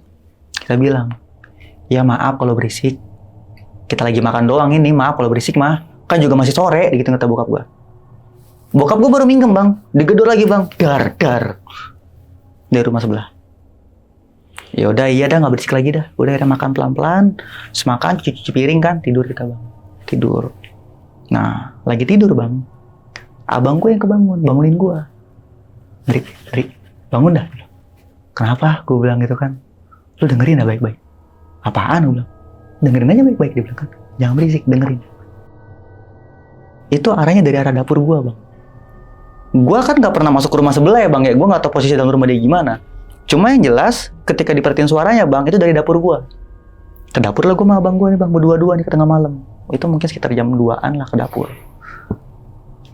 Kita bilang, ya maaf kalau berisik. Kita lagi makan doang ini, maaf kalau berisik mah. Kan juga masih sore, gitu kata bokap gue. Bokap gue baru minggem bang, digedor lagi bang, dar. Dari rumah sebelah. Ya udah iya dah nggak berisik lagi dah. Udah kita makan pelan-pelan, semakan cuci piring kan, tidur kita bang, tidur. Nah lagi tidur bang, abang gue yang kebangun, bangunin gue. Drik, bangun dah. Kenapa? Gue bilang gitu kan. Lu dengerin dah baik-baik. Apaan? Gue bilang. Dengerin aja baik-baik, dia bilang kan. Jangan berisik, dengerin. Itu arahnya dari arah dapur gua, bang. Gua kan nggak pernah masuk ke rumah sebelah ya, bang. Ya, gua nggak tahu posisi dalam rumah dia gimana. Cuma yang jelas, ketika diperhatiin suaranya, bang, itu dari dapur gua. Ke dapur lah gua sama abang gua nih, bang, berdua-dua nih ke tengah malam. Itu mungkin sekitar jam 2-an lah ke dapur.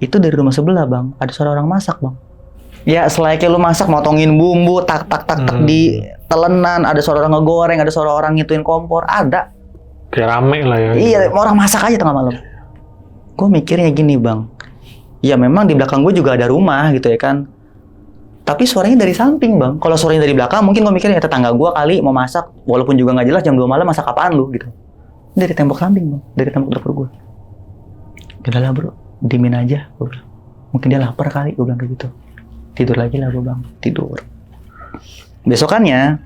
Itu dari rumah sebelah, bang. Ada suara orang masak, bang. Ya, selayaknya lu masak, motongin bumbu, tak di telenan. Ada suara orang ngegoreng, ada suara orang ngituin kompor, ada. Kayak rame lah ya. Iya, orang masak aja tengah malam. Gue mikirnya gini bang, ya memang di belakang gue juga ada rumah gitu ya kan. Tapi suaranya dari samping bang. Kalau suaranya dari belakang mungkin gue mikirnya ya tetangga gue kali mau masak. Walaupun juga nggak jelas jam 2 malam masak apaan lu gitu. Dari tembok samping bang, dari tembok dapur gue. Udahlah bro, dimin aja gue bilang. Mungkin dia lapar kali, gue bilang kayak gitu. Tidur lagi lah gue bang, tidur. Besokannya,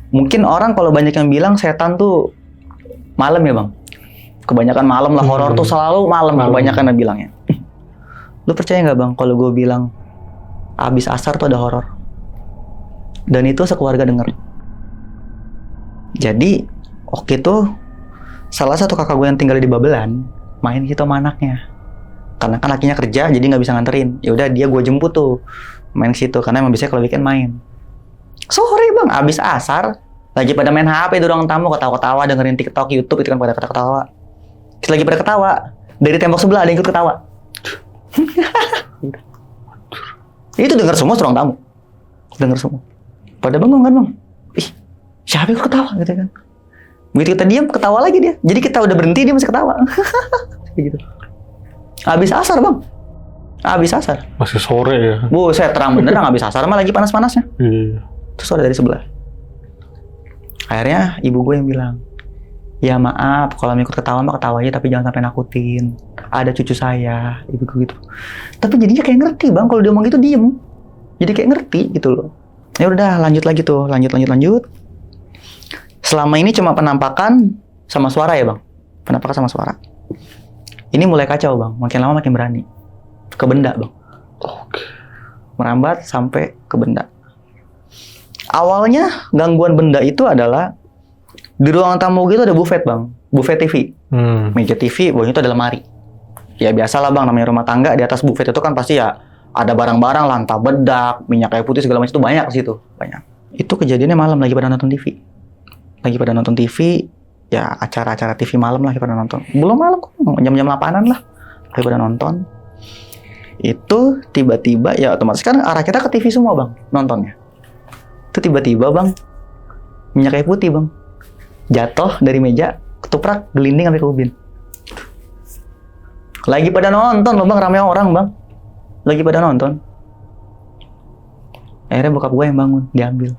mungkin orang kalau banyak yang bilang setan tuh malam ya bang. Kebanyakan malam lah, horor tuh selalu malam. Kebanyakan bilangnya. Lu percaya nggak bang, kalau gue bilang abis asar tuh ada horor? Dan itu sekeluarga denger. Jadi waktu itu salah satu kakak gue yang tinggal di Babelan main gitu sama anaknya. Karena kan lakinya kerja, jadi nggak bisa nganterin. Ya udah dia gue jemput tuh main situ, karena emang biasanya kalau weekend main. Sore bang, abis asar, lagi pada main HP di ruang tamu, ketawa-ketawa, dengerin TikTok, YouTube, itu kan pada ketawa-ketawa. Lagi pada ketawa, dari tembok sebelah ada yang ikut ketawa. Itu denger semua ruang tamu. Denger semua. Pada bengong kan bang. Ih, siapa yang ketawa gitu kan. Begitu kita diam, ketawa lagi dia. Jadi kita udah berhenti, dia masih ketawa. Gitu. Habis asar bang. Habis asar. Masih sore ya. Saya terang beneran habis asar mah lagi panas-panasnya. Iya. Terus ada dari sebelah. Akhirnya ibu gue yang bilang, ya maaf kalau ikut ketawa mah ketawa aja, tapi jangan sampai nakutin. Ada cucu saya, ibu gue gitu. Tapi jadinya kayak ngerti bang, kalau dia ngomong gitu diem. Jadi kayak ngerti gitu loh. Ya udah lanjut lagi tuh, lanjut. Selama ini cuma penampakan sama suara ya bang. Penampakan sama suara. Ini mulai kacau bang, makin lama makin berani. Ke benda bang. Oke. Merambat sampai ke benda. Awalnya gangguan benda itu adalah di ruang tamu gitu ada buffet bang, buffet TV, meja TV, bawahnya itu ada lemari. Ya biasalah bang, namanya rumah tangga, di atas buffet itu kan pasti ya ada barang-barang, lantah bedak, minyak kayu putih segala macam itu banyak di situ, banyak. Itu kejadiannya malam lagi pada nonton TV, ya acara-acara TV malam lagi pada nonton. Belum malam kok, jam-jam 8-an lah, lagi pada nonton. Itu tiba-tiba ya otomatis kan arah kita ke TV semua bang, nontonnya. Itu tiba-tiba bang, minyak kayu putih bang, jatuh dari meja, ketuprak, gelinding sampai ke ubin. Lagi pada nonton loh bang, ramai orang bang, lagi pada nonton. Akhirnya bokap gue yang bangun, diambil.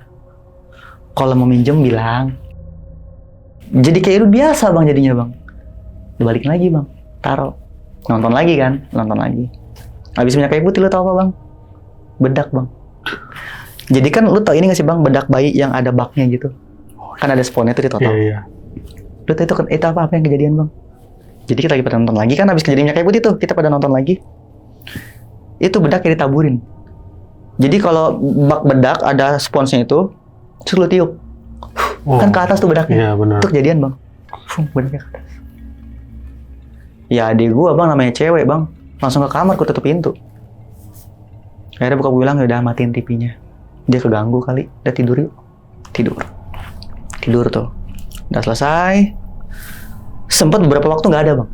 Kalau mau minjem bilang. Jadi kayak biasa bang jadinya bang. Dibalikin lagi bang, taruh. Nonton lagi kan, nonton lagi. Habis minyak kayu putih lo tau apa bang? Bedak bang. Jadi kan lu tau ini gak sih bang, bedak bayi yang ada baknya gitu? Kan ada sponnya tuh di total. Iya. Lu tau itu apa yang kejadian bang? Jadi kita lagi pada nonton lagi kan, habis kejadian minyak kayu putih tuh, kita pada nonton lagi. Itu bedak yang ditaburin. Jadi kalau bak bedak ada sponsnya itu, terus lu tiup. Kan ke atas tuh bedaknya. Iya benar. Itu kejadian bang. Bedaknya ke atas. Ya adik gua bang, namanya cewek bang. Langsung ke kamar, gua tutup pintu. Akhirnya bokap gue bilang, udah matiin TV-nya. Dia keganggu kali, udah tidur yuk. Tidur tuh. Udah selesai. Sempet beberapa waktu nggak ada bang.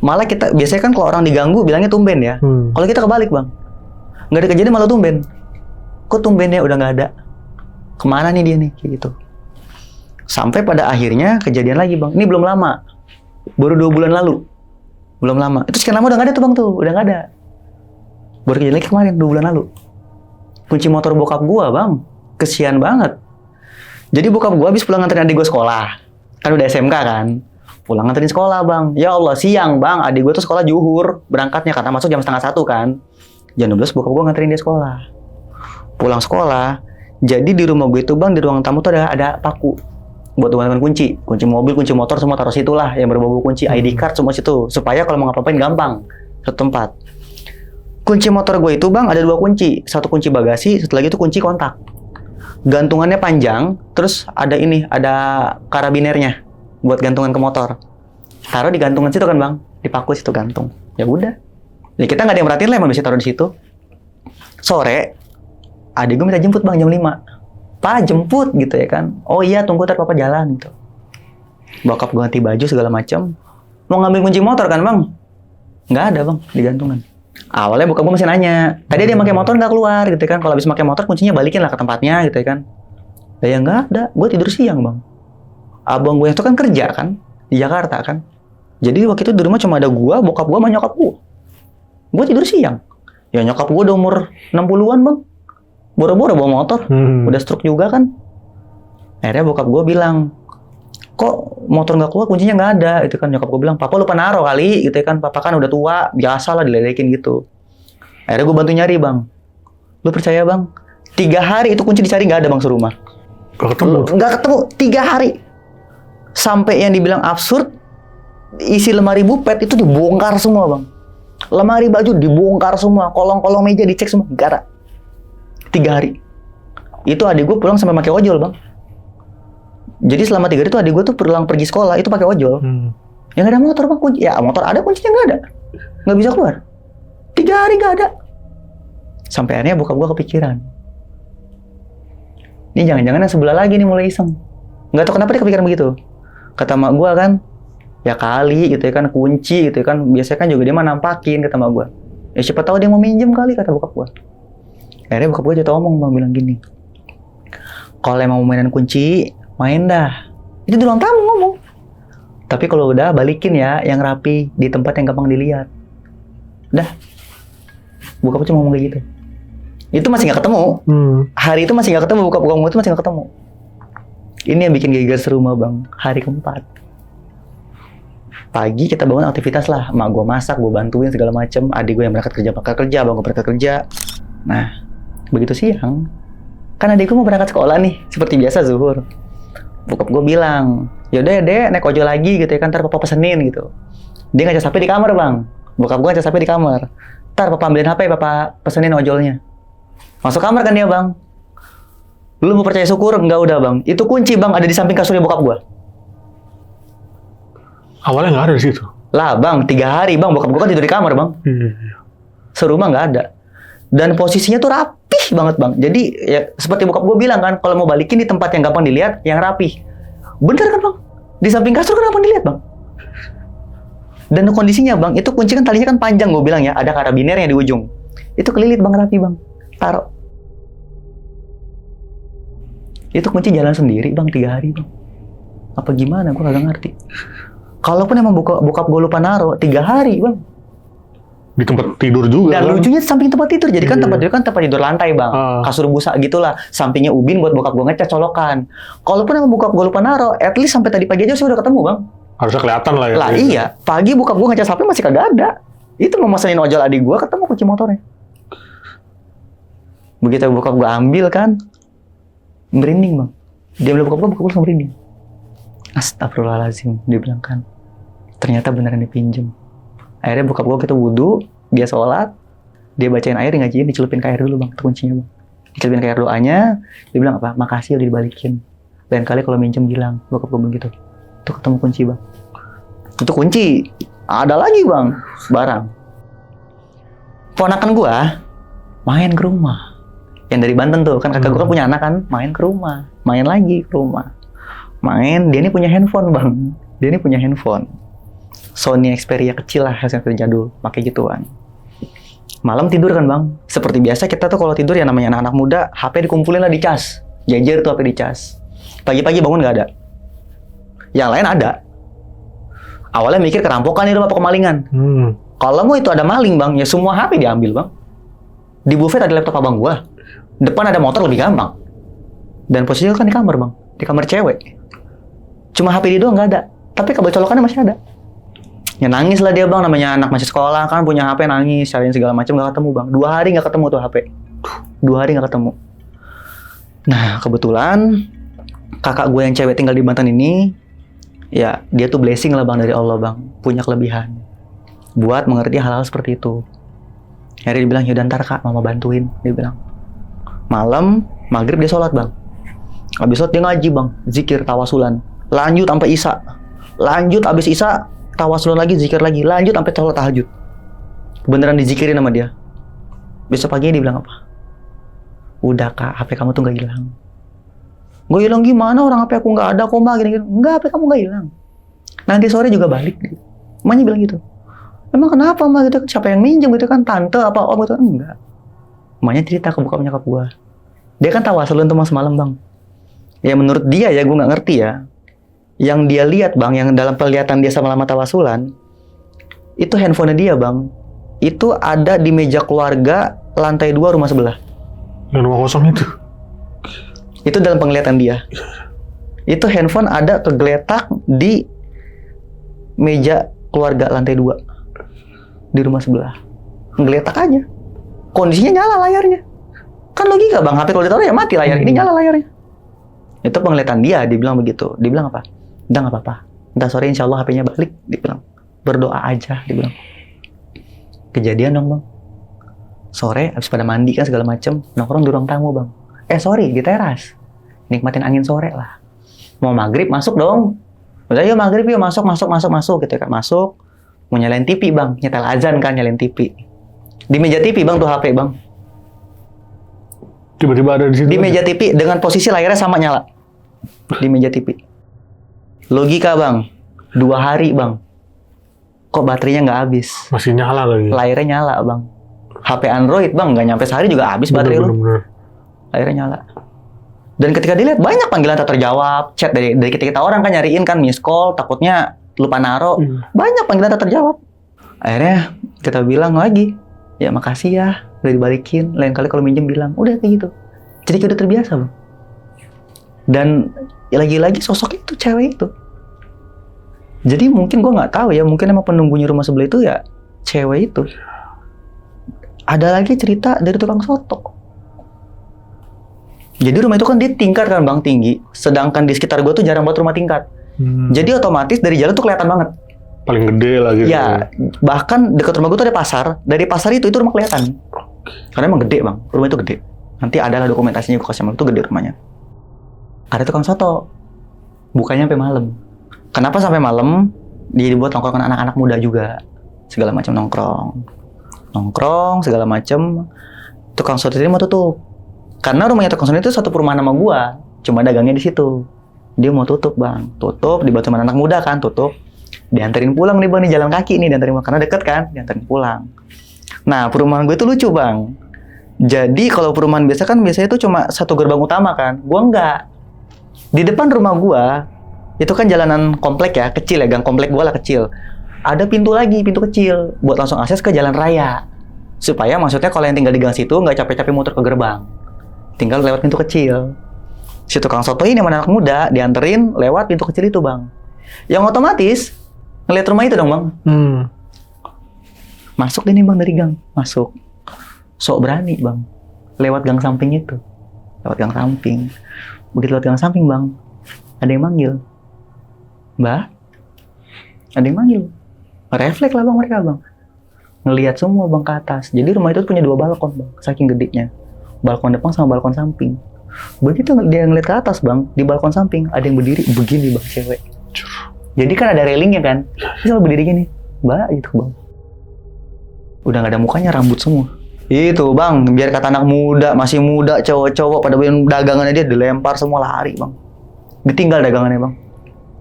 Malah kita, biasanya kan kalau orang diganggu bilangnya tumben ya. Kalau kita kebalik bang. Nggak ada kejadian malah tumben. Kok tumbennya udah nggak ada? Kemana nih dia nih? Kayak gitu. Sampai pada akhirnya kejadian lagi bang. Ini belum lama. Baru 2 bulan lalu. Belum lama. Itu sekian lama udah nggak ada tuh bang tuh. Udah nggak ada. Baru kejadian lagi kemarin 2 bulan lalu. Kunci motor bokap gua bang, kesian banget. Jadi bokap gua habis pulang nganterin adik gua sekolah, kan udah SMK kan, pulang nganterin sekolah bang. Ya Allah siang bang, adik gua tuh sekolah zuhur berangkatnya karena masuk jam 12:30 kan. Jam 12 bokap gua nganterin dia sekolah. Pulang sekolah, jadi di rumah gue itu bang, di ruang tamu tuh ada paku buat dengan kunci mobil, kunci motor semua taruh situ lah, yang berbau kunci, ID card semua situ, supaya kalau mau ngapa-ngapain gampang satu tempat. Kunci motor gue itu bang ada 2 kunci, satu kunci bagasi, satu lagi itu kunci kontak. Gantungannya panjang, terus ada karabinernya buat gantungan ke motor. Taruh di gantungan situ kan bang, dipaku situ gantung. Ya udah. Ya kita nggak ada yang merhatiin lah, emang bisa taruh di situ. Sore, adik gue minta jemput bang jam 5. Pak jemput gitu ya kan. Oh iya tunggu ntar papa jalan gitu. Bokap gue ganti baju segala macam. Mau ngambil kunci motor kan bang? Nggak ada bang di gantungan. Awalnya bokap gue masih nanya, tadi dia pakai motor nggak keluar gitu kan? Kalau habis pakai motor kuncinya balikin lah ke tempatnya gitu kan? Ya nggak ada, gue tidur siang bang. Abang gue itu kan kerja kan di Jakarta kan, jadi waktu itu di rumah cuma ada gue, bokap gue sama nyokap gue. Gue tidur siang. Ya nyokap gue udah umur 60-an bang, boro-boro bawa motor, udah stroke juga kan. Akhirnya bokap gue bilang, kok motor nggak keluar, kuncinya nggak ada, itu kan. Nyokap gue bilang, papa lupa naruh kali, gitu kan, papa kan udah tua, biasa lah diledekin gitu. Akhirnya gue bantu nyari bang. Lu percaya bang, 3 hari itu kunci dicari nggak ada bang serumah. Nggak ketemu? Nggak ketemu, 3 hari. Sampai yang dibilang absurd, isi lemari bupet itu dibongkar semua bang. Lemari baju dibongkar semua, kolong-kolong meja dicek semua, gak ada. 3 hari. Itu adik gue pulang sampai pakai ojol bang. Jadi selama 3 hari itu adik gue tuh pulang pergi sekolah itu pakai ojol. Yang ada motor bang, kunci. Ya motor ada, kuncinya nggak ada, nggak bisa keluar. 3 hari nggak ada. Sampai akhirnya bokap gue kepikiran. Ini jangan-jangan yang sebelah lagi nih mulai iseng. Nggak tahu kenapa dia kepikiran begitu. Kata mak gue kan, ya kali gitu ya kan kunci gitu ya kan. Biasanya kan juga dia mah nampakin kata mak gue. Ya siapa tahu dia mau minjem kali kata bokap gue. Akhirnya bokap gue jatuh ngomong bang, bilang gini. Kalau emang mau mainan kunci, main dah. Itu di ruang tamu ngomong. Tapi kalau udah balikin ya yang rapi di tempat yang gampang dilihat. Dah. Bokap cuma ngomong kayak gitu. Itu masih nggak ketemu. Hari itu masih nggak ketemu, bokap ngomong itu masih nggak ketemu. Ini yang bikin geger serumah bang. Hari keempat. Pagi kita bangun aktivitas lah. Mak gue masak, gue bantuin segala macem. Adik gue yang berangkat kerja, abang gue berangkat kerja. Nah, begitu siang, kan adik gue mau berangkat sekolah nih, seperti biasa zuhur. Bokap gue bilang, yaudah ya dek, naik ojol lagi gitu ya kan, ntar papa pesenin gitu. Dia ngajak HP di kamar bang. Bokap gue ngajak HP di kamar. Ntar papa ambilin HP, papa pesenin ojolnya. Masuk kamar kan dia bang. Lu mau percaya syukur? Enggak udah bang. Itu kunci bang, ada di samping kasurnya bokap gue. Awalnya nggak ada di situ. Lah bang, 3 hari bang, bokap gue kan tidur di kamar bang. Serumah nggak ada. Dan posisinya tuh rapih banget bang. Jadi ya seperti bokap gue bilang kan, kalau mau balikin di tempat yang gampang dilihat, yang rapih. Bener kan bang? Di samping kasur kan gampang dilihat bang. Dan kondisinya bang, itu kunci kan talinya kan panjang gue bilang ya, ada karabinernya di ujung. Itu kelilit bang, rapi bang. Taruh. Itu kunci jalan sendiri bang, 3 hari bang. Apa gimana? Gue kagak ngerti. Kalaupun emang bokap gue lupa naruh, 3 hari bang. Di tempat tidur juga. Dan kan? lucunya samping tempat tidur. Jadi kan tempat tidur kan tempat tidur lantai bang. Kasur busa gitulah. Sampingnya ubin buat bokap gue ngecas colokan. Kalaupun emang bokap gue lupa naruh, at least sampai tadi pagi aja saya udah ketemu bang. Harusnya kelihatan lah ya. Lah iya. Pagi bokap gue ngecas HP masih kagak ada. Itu mau mesenin ojol adik gue, ketemu kunci motornya. Begitu bokap gue ambil kan, merinding bang. Dia bilang bokap gue langsung merinding. Astagfirullahaladzim, dia bilang kan. Ternyata beneran dipinjem. Akhirnya bokap gue kita wudhu, dia sholat, dia bacain air, ngajiin, dicelupin ke air dulu bang, itu kuncinya bang. Dicelupin ke air doanya, dia bilang apa? Makasih udah dibalikin. Lain kali kalau minjem bilang, bokap gue begitu. Itu ketemu kunci bang. Itu kunci. Ada lagi bang, barang. Ponakan gue main ke rumah. Yang dari Banten tuh, kan kakak gue kan punya anak kan, main ke rumah. Main lagi ke rumah. Main, dia ini punya handphone bang. Dia ini punya handphone. Sony Xperia kecil lah, hasil jadul, pakai gituan. Malam tidur kan bang, seperti biasa kita tuh kalau tidur ya namanya anak-anak muda, HP dikumpulin lah dicas, jajar tuh HP dicas. Pagi-pagi bangun nggak ada, yang lain ada. Awalnya mikir kerampokan ini rumah apa kemalingan. Kalau mau itu ada maling bang, ya semua HP diambil bang. Di buffet ada laptop abang gua, depan ada motor lebih gampang. Dan posisinya kan di kamar bang, di kamar cewek. Cuma HP dia doang nggak ada, tapi kabel colokannya masih ada. Ya nangis lah dia bang, namanya anak masih sekolah kan, punya HP nangis, cariin segala macam nggak ketemu bang. 2 hari nggak ketemu tuh HP. 2 hari nggak ketemu. Nah kebetulan kakak gue yang cewek tinggal di Banten ini, ya dia tuh blessing lah bang dari Allah bang, punya kelebihan buat mengerti hal-hal seperti itu. Akhirnya dia bilang, yaudah ntar kak, mama bantuin. Dia bilang, malam maghrib dia sholat bang. Habis sholat dia ngaji bang, zikir tawasulan. Lanjut sampai isya. Lanjut abis isya tawasulan lagi, zikir lagi, lanjut sampai sholat tahajud. Beneran dizikirin sama dia. Besok paginya dia bilang apa? Udah kak, HP kamu tuh nggak hilang. Gue hilang gimana? Orang HP aku nggak ada kok mah gini-gini. Enggak, HP kamu nggak hilang. Nanti sore juga balik. Emaknya bilang gitu. Emang kenapa mah gitu? Siapa yang minjem gitu kan? Tante apa om gitu? Enggak. Emaknya cerita ke bokap nyokap gue. Dia kan tawasulun tuh mas semalam bang. Ya menurut dia ya, gue nggak ngerti ya. Yang dia lihat bang, yang dalam penglihatan dia sama lama tawasulan, itu handphone dia bang, itu ada di meja keluarga lantai 2 rumah sebelah. Yang rumah kosong itu? Itu dalam penglihatan dia. Itu handphone ada kegeletak di meja keluarga lantai 2 di rumah sebelah. Ngeletak aja. Kondisinya nyala layarnya. Kan logika bang, HP kalau ditaruh ya mati layar. Ini nyala layarnya. Itu penglihatan dia bilang begitu. Dia bilang apa? Udah nggak apa-apa, Ntar sore insya Allah HP-nya balik, dibilang. Berdoa aja, dibilang. Kejadian dong bang. Sore habis pada mandi kan segala macem, nongkrong di ruang tamu bang. Sorry, di teras. Nikmatin angin sore lah. Mau maghrib masuk dong. Udah yuk maghrib yuk, masuk gitu kan. Masuk, mau nyalain TV bang, nyetel azan kan, nyalain TV. Di meja TV bang tuh HP bang. Tiba-tiba ada di situ. Di meja TV dengan posisi layarnya sama nyala. Di meja TV. Logika bang, 2 hari bang. Kok baterainya nggak habis? Masih nyala lagi. Layarnya nyala bang. HP Android bang, nggak nyampe sehari juga habis baterai lu. Layarnya nyala. Dan ketika dilihat banyak panggilan tak terjawab, chat dari kita orang kan nyariin kan miss call, takutnya lupa naro. Banyak panggilan tak terjawab. Akhirnya kita bilang lagi, ya makasih ya, udah dibalikin. Lain kali kalau minjem bilang, udah kayak gitu. Jadi kayak udah terbiasa bang. Dan lagi-lagi sosok itu, cewek itu. Jadi mungkin gue nggak tahu ya, mungkin emang penunggunya rumah sebelah itu ya cewek itu. Ada lagi cerita dari tukang soto. Jadi rumah itu kan dia tingkat kan bang, tinggi. Sedangkan di sekitar gue tuh jarang banget rumah tingkat. Jadi otomatis dari jalan tuh kelihatan banget. Paling gede lah gitu. Ya, bahkan dekat rumah gue tuh ada pasar. Dari pasar itu rumah kelihatan. Karena emang gede bang, rumah itu gede. Nanti adalah dokumentasinya gue kasih itu gede rumahnya. Ada tukang soto. Bukanya sampai malam. Kenapa sampai malam? Dia dibuat nongkrong anak-anak muda juga. Segala macam nongkrong, segala macam. Tukang soto ini mau tutup. Karena rumahnya tukang soto itu satu perumahan sama gua, cuma dagangnya di situ. Dia mau tutup bang, dibantu sama anak muda kan, tutup. Dianterin pulang nih bang, nih jalan kaki nih, dianterin karena deket kan, dianterin pulang. Nah perumahan gue itu lucu bang. Jadi kalau perumahan biasanya itu cuma satu gerbang utama kan, gua enggak. Di depan rumah gua itu kan jalanan komplek ya, kecil ya, gang komplek gua lah kecil. Ada pintu kecil buat langsung akses ke jalan raya. Supaya maksudnya kalau yang tinggal di gang situ nggak capek-capek muter ke gerbang. Tinggal lewat pintu kecil. Si tukang soto ini sama anak muda dianterin lewat pintu kecil itu bang. Yang otomatis ngeliat rumah itu dong bang. Masuk deh nih bang dari gang. Masuk. Sok berani bang. Lewat gang samping itu. Begitu lewat gang samping bang. Ada yang manggil. Mbak. Ada yang manggil. Refleks lah bang mereka bang. Ngelihat semua bang ke atas. Jadi rumah itu punya 2 balkon bang. Saking gedenya. Balkon depan sama balkon samping. Begitu dia ngeliat ke atas bang, di balkon samping ada yang berdiri begini bang, cewek. Jadi kan ada railingnya kan, dia berdiri gini, mbak gitu bang. Udah nggak ada mukanya, rambut semua. Itu bang, biar kata anak muda, masih muda, cowok-cowok pada dagangannya dia dilempar semua, lari bang. Ditinggal dagangannya bang,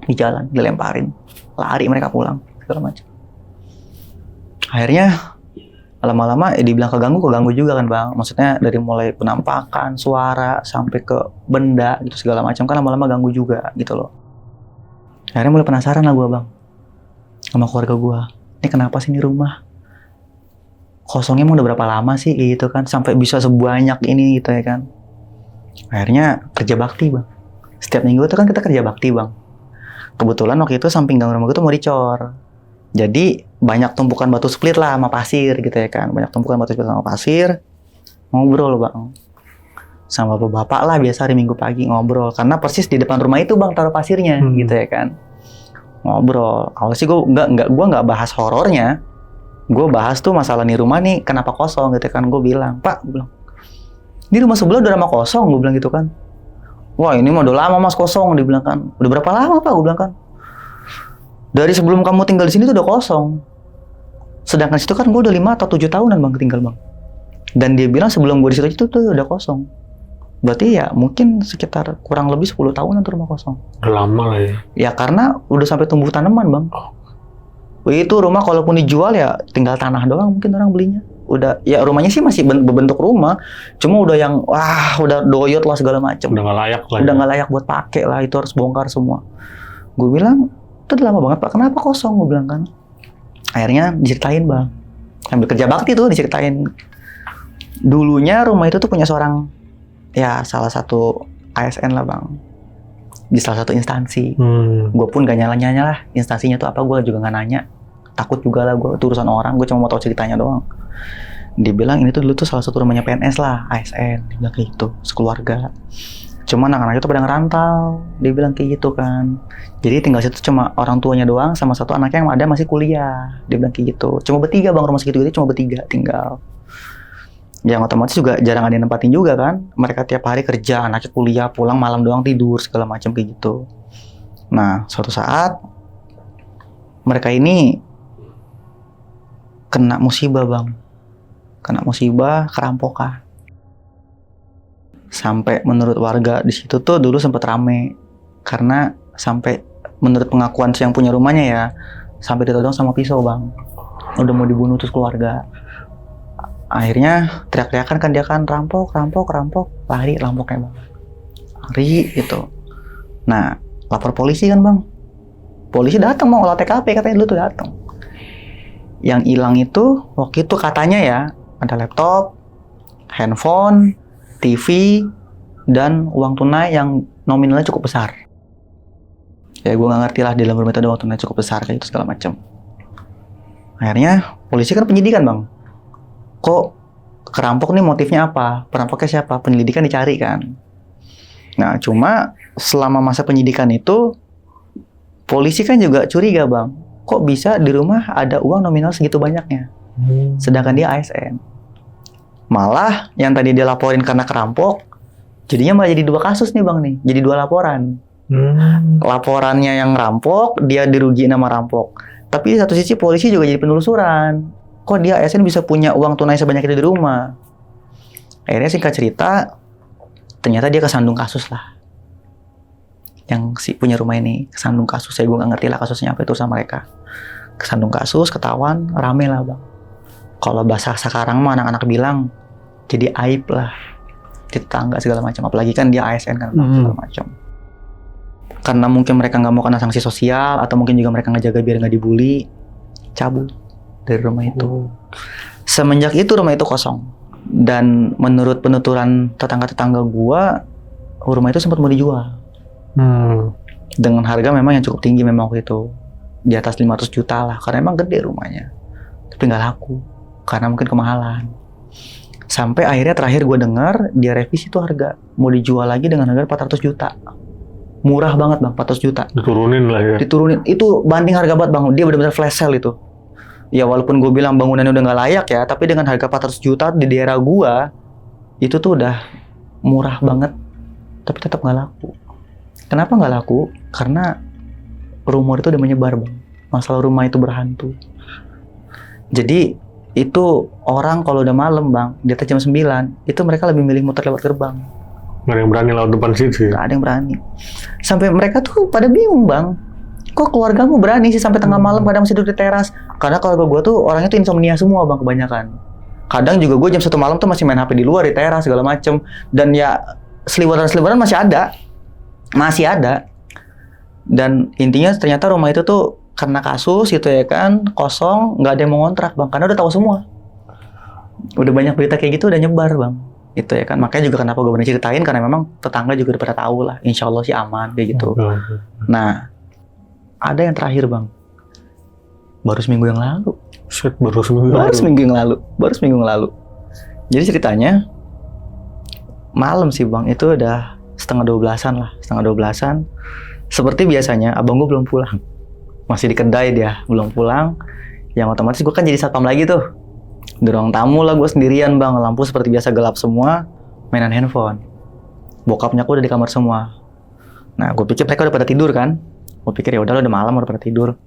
di jalan dilemparin, lari mereka pulang segala macam. Akhirnya lama-lama dibilang keganggu juga kan bang. Maksudnya dari mulai penampakan, suara, sampai ke benda gitu segala macam kan lama-lama ganggu juga gitu loh. Akhirnya mulai penasaran lah gue bang. Sama keluarga gue. Ini kenapa sih ini rumah? Kosongnya emang udah berapa lama sih gitu kan. Sampai bisa sebanyak ini gitu ya kan. Akhirnya kerja bakti bang. Setiap minggu tuh kan kita kerja bakti bang. Kebetulan waktu itu samping gang rumah gue tuh mau dicor. Jadi banyak tumpukan batu split lah sama pasir gitu ya kan. Banyak tumpukan batu split sama pasir. Ngobrol bang. Sama bapak lah biasa hari Minggu pagi ngobrol. Karena persis di depan rumah itu bang taruh pasirnya gitu ya kan. Ngobrol. Awalnya sih gue nggak bahas horornya. Gue bahas tuh masalah nih rumah nih kenapa kosong gitu kan. Gue bilang, Pak, gue bilang, ini rumah sebelah udah lama kosong, gue bilang gitu kan. Wah ini mah udah lama mas kosong, dia bilang kan. Udah berapa lama Pak, gue bilang kan. Dari sebelum kamu tinggal di sini tuh udah kosong. Sedangkan situ kan gue udah 5 atau 7 tahunan bang tinggal bang. Dan dia bilang sebelum gue di situ tuh udah kosong. Berarti ya mungkin sekitar kurang lebih 10 tahunan tuh rumah kosong. Udah lama lah ya. Ya karena udah sampai tumbuh tanaman bang. Itu rumah kalaupun dijual ya tinggal tanah doang mungkin orang belinya. Udah ya rumahnya sih masih berbentuk rumah. Cuma udah yang udah doyot lah segala macam. Udah nggak layak lah. Udah nggak layak buat pakai lah, itu harus bongkar semua. Gue bilang itu udah lama banget Pak, kenapa kosong? Gue bilang kan. Akhirnya diceritain bang. Sambil kerja bakti tuh diceritain. Dulunya rumah itu tuh punya seorang, ya salah satu ASN lah bang. Di salah satu instansi. Gue pun gak nyala-nyala lah instansinya tuh apa, gue juga gak nanya. Takut juga lah gue, itu urusan orang, gue cuma mau tahu ceritanya doang. Dia bilang ini tuh dulu tuh salah satu rumahnya PNS lah, ASN. Dia bilang kayak gitu, sekeluarga. Cuma anak-anak itu pada ngerantau. Dia bilang kayak gitu kan. Jadi tinggal situ cuma orang tuanya doang sama satu anaknya yang ada masih kuliah. Dia bilang kayak gitu. Cuma bertiga bang, rumah segitu cuma bertiga tinggal. Yang otomatis juga jarang ada yang nempatin juga kan. Mereka tiap hari kerja, anaknya kuliah, pulang malam doang tidur segala macam kayak gitu. Nah, suatu saat mereka ini kena musibah bang. Kena musibah kerampokan. Sampai menurut warga di situ tuh dulu sempat rame karena sampai menurut pengakuan yang punya rumahnya ya sampai ditodong sama pisau bang, udah mau dibunuh terus keluarga. Akhirnya teriak-teriakan kan dia kan rampok, lari rampoknya bang, lari gitu. Nah lapor polisi kan bang, polisi datang mau olah TKP katanya dulu tuh datang. Yang hilang itu waktu itu katanya ya ada laptop, handphone, TV, dan uang tunai yang nominalnya cukup besar. Ya gue nggak ngerti lah di dalam rumah itu ada uang tunai cukup besar kayak itu segala macam. Akhirnya polisi kan penyidikan bang. Kok kerampok nih motifnya apa? Perampoknya siapa? Penyelidikan dicari kan. Nah cuma selama masa penyidikan itu polisi kan juga curiga bang. Kok bisa di rumah ada uang nominal segitu banyaknya? Sedangkan dia ASN. Malah yang tadi dia laporin karena kerampok, jadinya malah jadi 2 kasus nih bang nih, jadi 2 laporan. Laporannya yang rampok, dia dirugiin sama rampok. Tapi di satu sisi polisi juga jadi penelusuran. Kok dia ASN bisa punya uang tunai sebanyak itu di rumah? Akhirnya singkat cerita, ternyata dia kesandung kasus lah. Yang si punya rumah ini kesandung kasus, saya gue nggak ngerti lah kasusnya apa itu sama mereka. Kesandung kasus, ketahuan, rame lah bang. Kalau bahasa sekarang mah anak-anak bilang jadi aib lah di tetangga segala macam. Apalagi kan dia ASN kan segala macam. Karena mungkin mereka nggak mau kena sanksi sosial atau mungkin juga mereka ngejaga biar nggak dibully, cabut dari rumah itu. Semenjak itu rumah itu kosong. Dan menurut penuturan tetangga-tetangga gua, rumah itu sempat mau dijual. Dengan harga memang yang cukup tinggi memang waktu itu. Di atas 500 juta lah, karena emang gede rumahnya. Tapi nggak laku. Karena mungkin kemahalan. Sampai akhirnya terakhir gue dengar dia revisi tuh harga mau dijual lagi dengan harga 400 juta. Murah banget bang, 400 juta. Diturunin lah ya. Diturunin, itu banding harga banget bang. Dia benar-benar flash sale itu. Ya walaupun gue bilang bangunannya udah nggak layak ya, tapi dengan harga 400 juta di daerah gue itu tuh udah murah banget. Tapi tetap nggak laku. Kenapa nggak laku? Karena rumor itu udah menyebar bang. Masalah rumah itu berhantu. Jadi itu orang kalau udah malam bang, di atas jam 9, itu mereka lebih milih muter lewat gerbang. Nggak ada yang berani lewat depan situ. Nggak ada yang berani. Sampai mereka tuh pada bingung bang. Kok keluargamu berani sih sampai tengah malam kadang masih duduk di teras? Karena keluarga gue tuh orangnya tuh insomnia semua bang kebanyakan. Kadang juga gue jam 1 malam tuh masih main HP di luar di teras segala macem. Dan ya seliweran masih ada. Masih ada. Dan intinya ternyata rumah itu tuh karena kasus gitu ya kan, kosong, nggak ada yang mau ngontrak bang, karena udah tahu semua. Udah banyak berita kayak gitu udah nyebar bang. Itu ya kan, makanya juga kenapa gue berani ceritain, karena memang tetangga juga udah pada tahu lah, insya Allah sih aman kayak gitu. Nah, ada yang terakhir bang, baru seminggu yang lalu. Baru seminggu yang lalu. Jadi ceritanya, malam sih bang, itu udah setengah 12-an. Seperti biasanya, abang gue belum pulang. Masih di kedai dia, belum pulang. Yang otomatis gue kan jadi satpam lagi tuh. Di ruang tamu lah gue sendirian bang, lampu seperti biasa gelap semua, mainan handphone. Bokapnya aku udah di kamar semua. Nah gue pikir mereka udah pada tidur kan. Gue pikir ya udah malam udah pada tidur.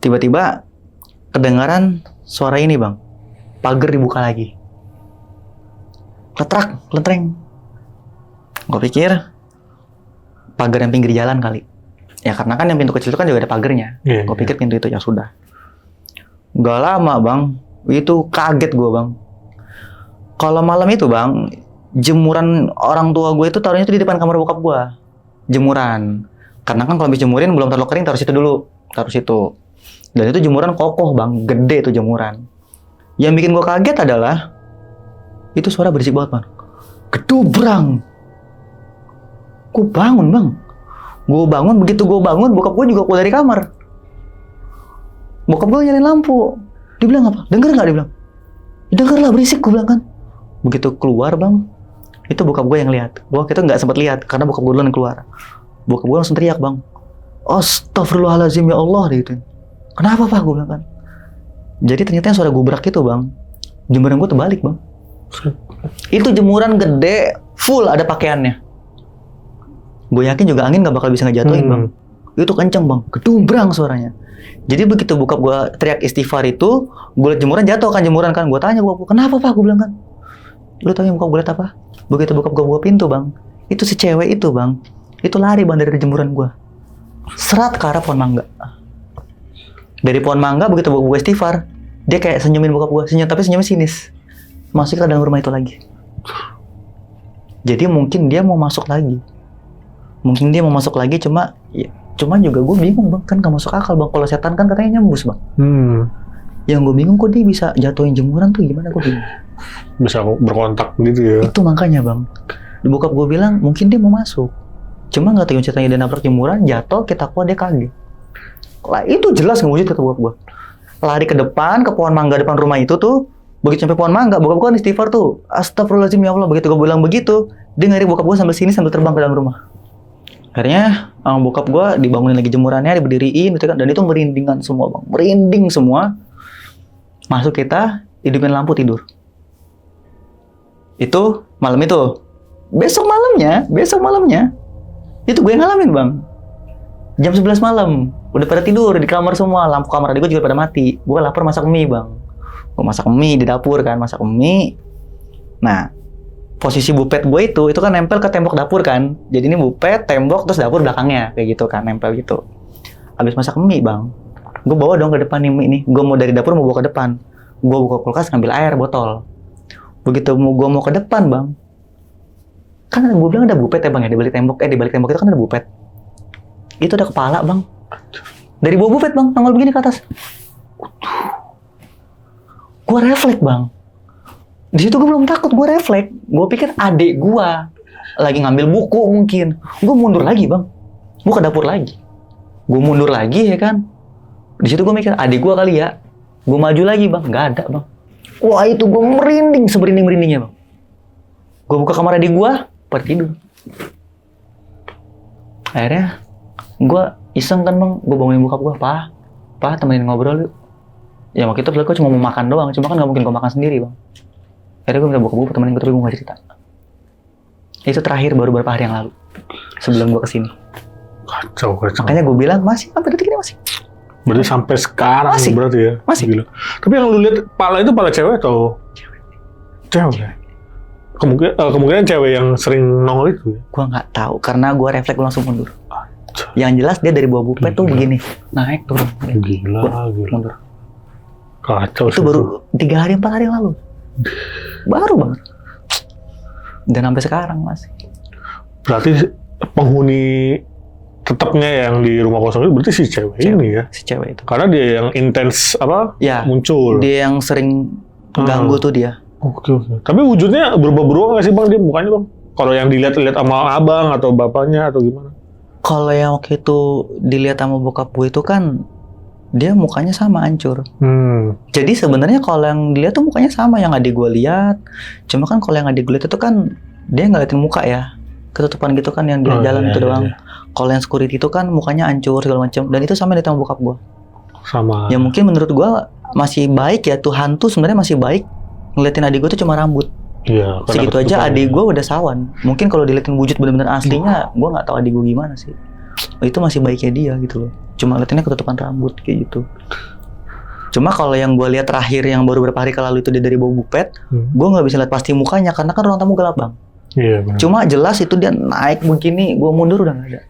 Tiba-tiba kedengaran suara ini bang, pagar dibuka lagi. Kletrak, kletreng. Gue pikir pagar yang pinggir jalan kali. Ya karena kan yang pintu kecil itu kan juga ada pagernya. Gue pikir pintu itu ya sudah. Gak lama bang, itu kaget gue bang. Kalau malam itu bang, jemuran orang tua gue itu taruhnya itu di depan kamar bokap gue. Jemuran. Karena kan kalau habis jemurin belum terlalu kering, taruh situ dulu. Taruh situ. Dan itu jemuran kokoh bang, gede itu jemuran. Yang bikin gue kaget adalah, itu suara berisik banget bang. Gedubrang. Gue bangun bang. Begitu gue bangun, bokap gue juga keluar dari kamar. Bokap gue nyalain lampu. Dia bilang apa? Dengar nggak? Dia bilang, dengar lah berisik, gue bilang kan. Begitu keluar bang, Itu bokap gue yang lihat. Gue itu nggak sempat lihat karena bokap gue duluan yang keluar. Bokap gue langsung teriak, Bang. Astagfirullahaladzim, ya Allah, gitu. Kenapa, Pak? Gue bilang kan. Jadi ternyata yang suara gubrak itu, Bang, jemuran gue terbalik, Bang. Itu jemuran gede, full ada pakaiannya. Gue yakin juga angin gak bakal bisa ngejatuhin, Bang. Itu kenceng, Bang. Gedumbrang suaranya. Jadi begitu bokap gue teriak istighfar itu, gue liat jemuran jatuh kan, Gue tanya bokap gue, kenapa, Pak? Gue bilang kan. Lu tau yang bokap gue liat apa? Begitu bokap gue buka pintu, Bang, itu si cewek itu, Bang, itu lari, Bang, dari jemuran gue. Serat ke arah pohon mangga. Dari pohon mangga begitu bokap gue istighfar, dia kayak senyumin bokap gue, tapi senyumnya sinis. Masuk ke dalam rumah itu lagi. Jadi mungkin dia mau masuk lagi. Cuma juga gue bingung, Bang, kan gak masuk akal, Bang. Kalau setan kan katanya nyembus, Bang. Yang gue bingung kok dia bisa jatuhin jemuran tuh gimana, gue bingung. Bisa berkontak gitu ya. Itu makanya, Bang. Bokap gue bilang mungkin dia mau masuk. Cuma nggak tahu ceritanya dia nabrak jemuran, jatuh, kita kuat dia kaget. Lah itu jelas nggak wujud kata bokap gue. Lari ke depan, ke pohon mangga depan rumah itu tuh. Begitu sampai pohon mangga, bokap gue kan istighfar tuh. Astagfirullahaladzim, ya Allah. Begitu gue bilang begitu, dia ngeri bokap gue sambil terbang ke dalam rumah. Akhirnya bokap gue dibangunin lagi jemurannya, diberdiriin gitu kan. Dan itu merindingan semua, Bang. Merinding semua. Masuk kita, hidupin lampu, tidur. Itu malam itu. Besok malamnya itu gue yang ngalamin, Bang. Jam 11 malam udah pada tidur di kamar semua, lampu kamar adik gue juga pada mati. Gue lapar masak mie, Bang. Gue masak mie di dapur kan, masak mie. Nah, posisi bupet gue itu kan nempel ke tembok dapur kan. Jadi ini bupet, tembok, terus dapur belakangnya kayak gitu kan, nempel gitu. Habis masak mie, Bang, gue bawa dong ke depan nih mie ini. Gue mau dari dapur mau bawa ke depan. Gue buka kulkas ngambil air botol. Begitu gue mau ke depan, Bang, kan gue bilang ada bupet ya, Bang, ya, di balik tembok itu kan ada bupet. Itu ada kepala, Bang, dari bawah bupet, Bang, nongol begini ke atas. Gue refleks, Bang. Di situ gue belum takut, gue refleks. Gue pikir adik gue lagi ngambil buku mungkin. Gue mundur lagi, Bang. Gue ke dapur lagi. Gue mundur lagi ya kan. Di situ gue mikir adik gue kali ya. Gue maju lagi, Bang, nggak ada, Bang. Wah, itu gue merinding semerinding-merindingnya, Bang. Gue buka kamar adik gue, pada tidur. Akhirnya gue iseng kan, Bang, gue bangunin bokap gue, Pak, temenin ngobrol yuk. Ya waktu itu gue cuma mau makan doang, cuma kan gak mungkin gue makan sendiri, Bang. Akhirnya gue minta bokap gue temenin gue, tapi gue gak cerita. Itu terakhir baru beberapa hari yang lalu, sebelum gue kesini. Kacau. Makanya gue bilang, masih, sampai detik ini masih. Berarti sampai sekarang masih, berarti ya? Masih. Gila. Tapi yang lu lihat pala itu pala cewek atau? Cewek. Kemungkinan cewek yang sering nongol itu ya? Gue nggak tahu, karena gue refleks langsung mundur. Yang jelas dia dari bawah bupet tuh begini, naik turun. Gila. Mundur. Kacau. Itu baru 3 hari 4 hari yang lalu. Baru banget. Dan sampai sekarang masih. Berarti penghuni tetapnya yang di rumah kosong itu berarti si cewek ini ya? Si cewek itu. Karena dia yang intens muncul. Dia yang sering ganggu tuh dia. Oke. Tapi wujudnya berubah-berubah nggak sih, Bang, dia mukanya, Bang? Kalau yang dilihat-lihat sama abang atau bapaknya atau gimana? Kalau yang waktu itu dilihat sama bokap gue itu kan dia mukanya sama, hancur. Jadi sebenarnya kalau yang dilihat tuh mukanya sama yang adik gue lihat. Cuma kan kalau yang adik gue lihat itu kan dia nggak liatin muka ya, ketutupan gitu kan yang dia jalan itu doang. Kalau yang security itu kan mukanya hancur segala macam. Dan itu sama di sama bokap gue. Sama. Ya mungkin menurut gue masih baik ya, Tuhan tuh sebenarnya masih baik ngeliatin adik gue tuh cuma rambut. Iya. Segitu aja adik gue udah sawan. Mungkin kalau diliatin wujud benar-benar aslinya, gue nggak tahu adik gue gimana sih. Itu masih baiknya dia gitu loh. Cuma liatinnya ketutupan rambut kayak gitu. Cuma kalau yang gue lihat terakhir yang baru beberapa hari lalu itu dia dari bawah bupet, gue nggak bisa lihat pasti mukanya karena kan ruang tamu gelap, Bang. Iya. Benar. Cuma jelas itu dia naik begini, gue mundur udah nggak ada.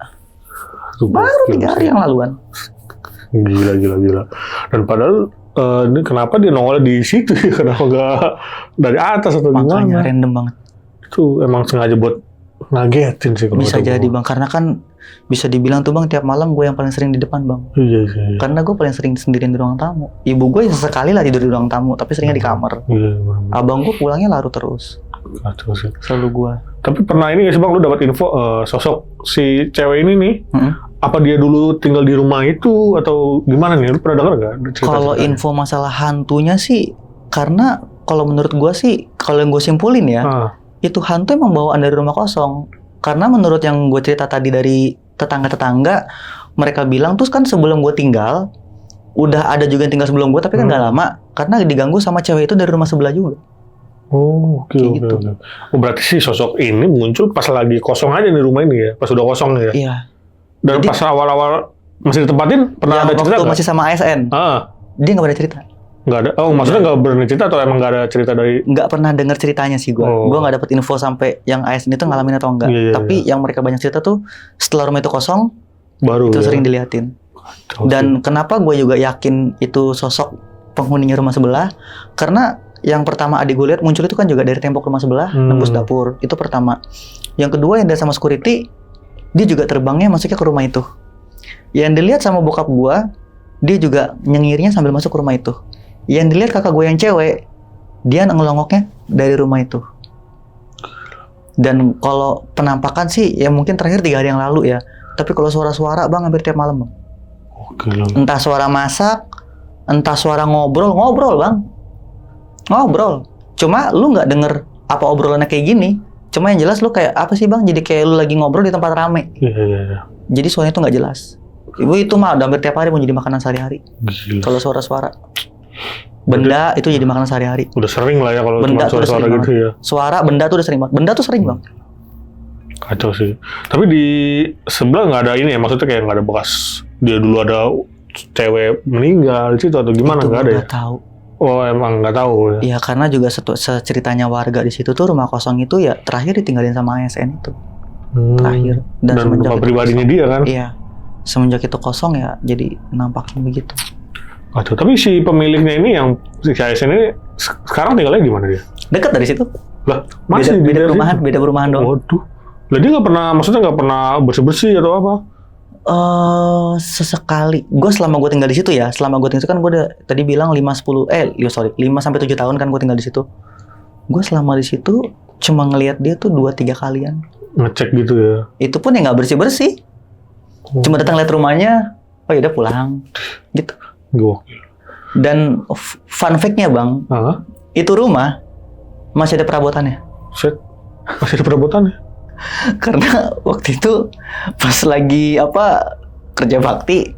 Baru 3 hari yang laluan. Gila. Dan padahal ini kenapa dia nongol di situ ya? Kenapa nggak dari atas atau gimana? Makanya random banget. Itu emang sengaja buat ngagetin sih. Bisa jadi, Bang, karena kan bisa dibilang tuh, Bang, tiap malam gue yang paling sering di depan, Bang. Iya. Karena gue paling sering sendirian di ruang tamu. Ibu gue sesekali lah tidur di ruang tamu, tapi seringnya di kamar. Iya. Abang gue pulangnya larut terus. Kacau sih. Selalu gue. Tapi pernah ini nggak sih, Bang, lu dapat info sosok si cewek ini nih? Apa dia dulu tinggal di rumah itu atau gimana nih? Lu pernah dengar nggak? Kalau info masalah hantunya sih, karena kalau menurut gue sih, kalau yang gue simpulin ya, itu hantu emang bawaan dari rumah kosong. Karena menurut yang gue cerita tadi dari tetangga-tetangga, mereka bilang tuh kan sebelum gue tinggal, udah ada juga yang tinggal sebelum gue, tapi kan nggak lama, karena diganggu sama cewek itu dari rumah sebelah juga. Oh, oke. Gitu. Oh, berarti si sosok ini muncul pas lagi kosong aja di rumah ini ya, pas udah kosong ya. Iya. Dan Jadi, pas awal-awal masih ditempatin, pernah ada cerita waktu nggak? masih sama ASN, dia nggak pernah cerita. Nggak ada. Oh, maksudnya nggak berani cerita atau emang nggak ada cerita dari? Nggak pernah dengar ceritanya sih gue. Oh. Gue nggak dapet info sampai yang ASN itu ngalamin atau enggak. Iya, Tapi yang mereka banyak cerita tuh setelah rumah itu kosong, Baru itu ya. sering diliatin. Oke. Dan kenapa gue juga yakin itu sosok penghuninya rumah sebelah? Karena yang pertama adik gue lihat muncul itu kan juga dari tembok rumah sebelah, nembus dapur. Itu pertama. Yang kedua yang dari sama security, dia juga terbangnya masuknya ke rumah itu. Yang dilihat sama bokap gue, dia juga nyengirnya sambil masuk ke rumah itu. Yang dilihat kakak gue yang cewek, dia ngelongoknya dari rumah itu. Dan kalau penampakan sih, ya mungkin terakhir 3 hari yang lalu ya. Tapi kalau suara-suara bang, hampir tiap malam bang. Oke lah. Entah suara masak, entah suara ngobrol bang. Ngobrol. Cuma lu nggak denger apa obrolannya kayak gini. Cuma yang jelas lu kayak apa sih bang? Jadi kayak lu lagi ngobrol di tempat rame. Iya. Jadi suaranya itu nggak jelas. Ibu itu mah udah hampir tiap hari mau jadi makanan sehari-hari. Gila. Kalau suara-suara. Benda itu jadi makanan sehari-hari. Udah sering lah ya kalau Benda cuma tuh udah suara-suara sering gitu ya. Suara benda tuh udah sering banget. Benda tuh sering bang. Kacau sih. Tapi di sebelah nggak ada ini ya, maksudnya kayak nggak ada bekas dia dulu ada cewek meninggal di situ atau gimana, Itu nggak ada ya? nggak tahu. Oh emang nggak tahu ya. Iya karena juga seceritanya warga di situ tuh rumah kosong itu ya terakhir ditinggalin sama ASN itu. Terakhir. Dan semenjak rumah itu pribadinya kosong. dia kan. Iya. Semenjak itu kosong ya jadi nampaknya begitu. Kacau. Tapi si pemiliknya ini yang si ASN ini sekarang tinggalnya di mana dia? Dekat dari situ. Lah masih di beda daerah perumahan, situ? beda perumahan doang. Waduh. Lah dia nggak pernah, maksudnya nggak pernah bersih-bersih atau apa? Sesekali. Gue selama gue tinggal di situ ya, selama gue tinggal di situ kan gue udah tadi bilang 5 sampai 7 tahun kan gue tinggal di situ. Gue selama di situ cuma ngelihat dia tuh 2-3 kalian. Ngecek gitu ya. Itu pun ya nggak bersih-bersih. Cuma datang lihat rumahnya, oh ya udah pulang. Gitu. Gokil. Dan fun fact-nya bang, itu rumah masih ada perabotannya. Set. Masih ada perabotannya? Karena waktu itu pas lagi kerja bakti,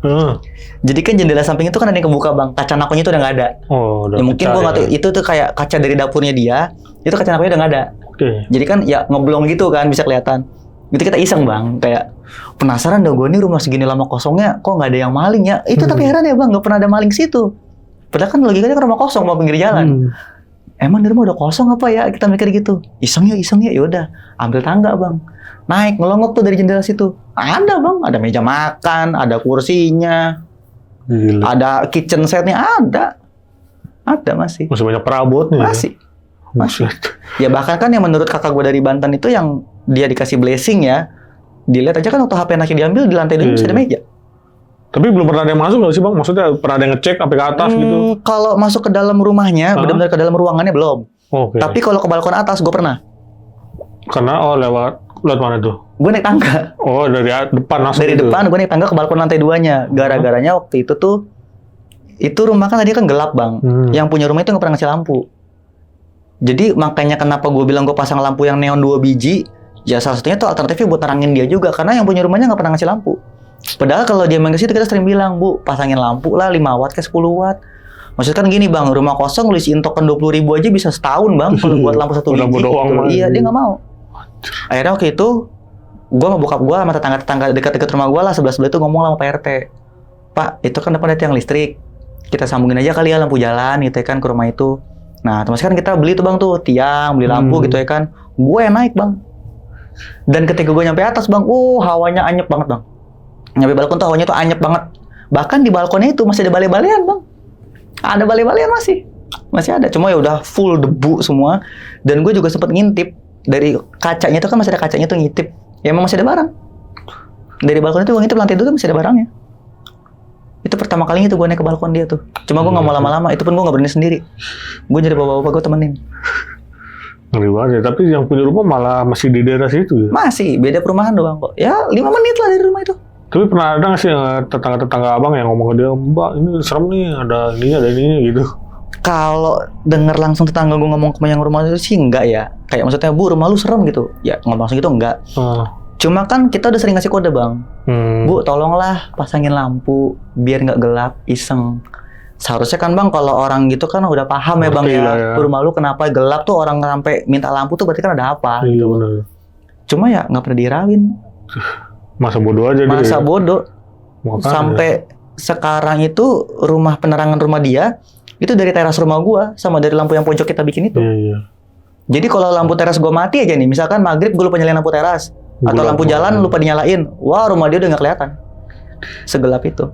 jadi kan jendela samping itu kan ada yang kebuka bang, kaca nakonya itu udah nggak ada. Oh, udah Ya mungkin pecah gue nggak ya. tahu itu tuh kayak kaca dari dapurnya dia, itu kaca nakonya udah nggak ada. Oke. Jadi kan ya ngeblong gitu kan bisa kelihatan. Itu kita iseng bang, kayak penasaran dong gue nih rumah segini lama kosongnya, kok nggak ada yang maling ya? Itu tapi heran ya bang, nggak pernah ada maling situ. Padahal kan logikanya kan rumah kosong mau pinggir jalan. Emang di rumah udah kosong apa ya? Kita mikir gitu. Iseng ya, yaudah. Ambil tangga bang. Naik, ngelongok tuh dari jendela situ. Ada bang, ada meja makan, ada kursinya, Gila. ada kitchen setnya, ada. Ada masih. Masih banyak perabotnya. Masih. Masih. Ya bahkan kan yang menurut kakak gue dari Banten itu yang dia dikasih blessing ya. Dilihat aja kan waktu HP anaknya diambil, di lantai dulu masih ada meja. Tapi belum pernah ada yang masuk nggak sih bang? Maksudnya pernah ada yang ngecek sampai ke atas gitu? Kalau masuk ke dalam rumahnya, benar-benar ke dalam ruangannya belum. Oke. Tapi kalau ke balkon atas, gue pernah. Karena lewat mana tuh? Gue naik tangga. Oh dari depan langsung. Dari gitu? depan gue naik tangga ke balkon lantai 2-nya. Gara-garanya waktu itu tuh, itu rumah kan tadi kan gelap bang. Yang punya rumah itu nggak pernah ngasih lampu. Jadi makanya kenapa gue bilang gue pasang lampu yang neon 2 biji. Ya salah satunya tuh alternatifnya buat nerangin dia juga. Karena yang punya rumahnya nggak pernah ngasih lampu. Padahal kalau dia main ke situ kita sering bilang, Bu, pasangin lampu lah 5 watt ke 10 watt. Maksudnya kan gini bang, rumah kosong lu isiin token 20.000 aja bisa setahun bang kalau buat lampu 1 biji. Lampu doang mah. Iya, dia nggak mau. Akhirnya waktu itu, gue sama bokap gue sama tetangga-tetangga dekat-dekat rumah gue lah, sebelah-sebelah itu ngomong sama Pak RT. Pak, itu kan depan ada tiang listrik. Kita sambungin aja kali ya lampu jalan gitu ya kan ke rumah itu. Nah, terus kan kita beli tuh bang tuh, tiang, beli lampu gitu ya kan. Gue yang naik bang. Dan ketika gue nyampe atas bang, hawanya anyep banget bang. Nyampe balkon tuh hawanya tuh anyep banget. Bahkan di balkonnya itu masih ada bale-balean bang. Ada bale-balean masih ada. Cuma ya udah full debu semua. Dan gue juga sempat ngintip dari kacanya itu kan masih ada kacanya tuh ngintip. Ya emang masih ada barang. Dari balkon itu gue ngintip lantai 2 tuh masih ada barangnya. Itu pertama kalinya tuh gue naik ke balkon dia tuh. Cuma gue nggak mau lama-lama. Itu pun gue nggak berani sendiri. Gue jadi bapak-bapak gue temenin. Ngeri banget ya. Tapi yang punya rumah malah masih di daerah situ ya? Masih beda perumahan doang kok. Ya 5 menit lah dari rumah itu. Tapi pernah ada nggak sih tetangga-tetangga abang yang ngomong ke dia, Mbak ini serem nih, ada ininya gitu? Kalau denger langsung tetangga gue ngomong ke yang rumah itu sih enggak ya. Kayak maksudnya, Bu, rumah lu serem gitu. Ya ngomong langsung gitu enggak. Cuma kan kita udah sering ngasih kode, Bang. Bu, tolonglah pasangin lampu biar nggak gelap, iseng. Seharusnya kan Bang, kalau orang gitu kan udah paham ya Bang ya. Rumah lu kenapa gelap tuh, orang sampai minta lampu tuh berarti kan ada apa. Iya benar. Cuma ya nggak pernah dirawin. Masa bodoh aja dia. Masa bodoh. Sampai sekarang itu penerangan rumah dia itu dari teras rumah gua sama dari lampu yang pojok kita bikin itu. Iya. Jadi kalau lampu teras gua mati aja nih, misalkan maghrib gua lupa nyalain lampu teras atau lampu jalan lupa dinyalain, wah rumah dia udah nggak kelihatan. Segelap itu.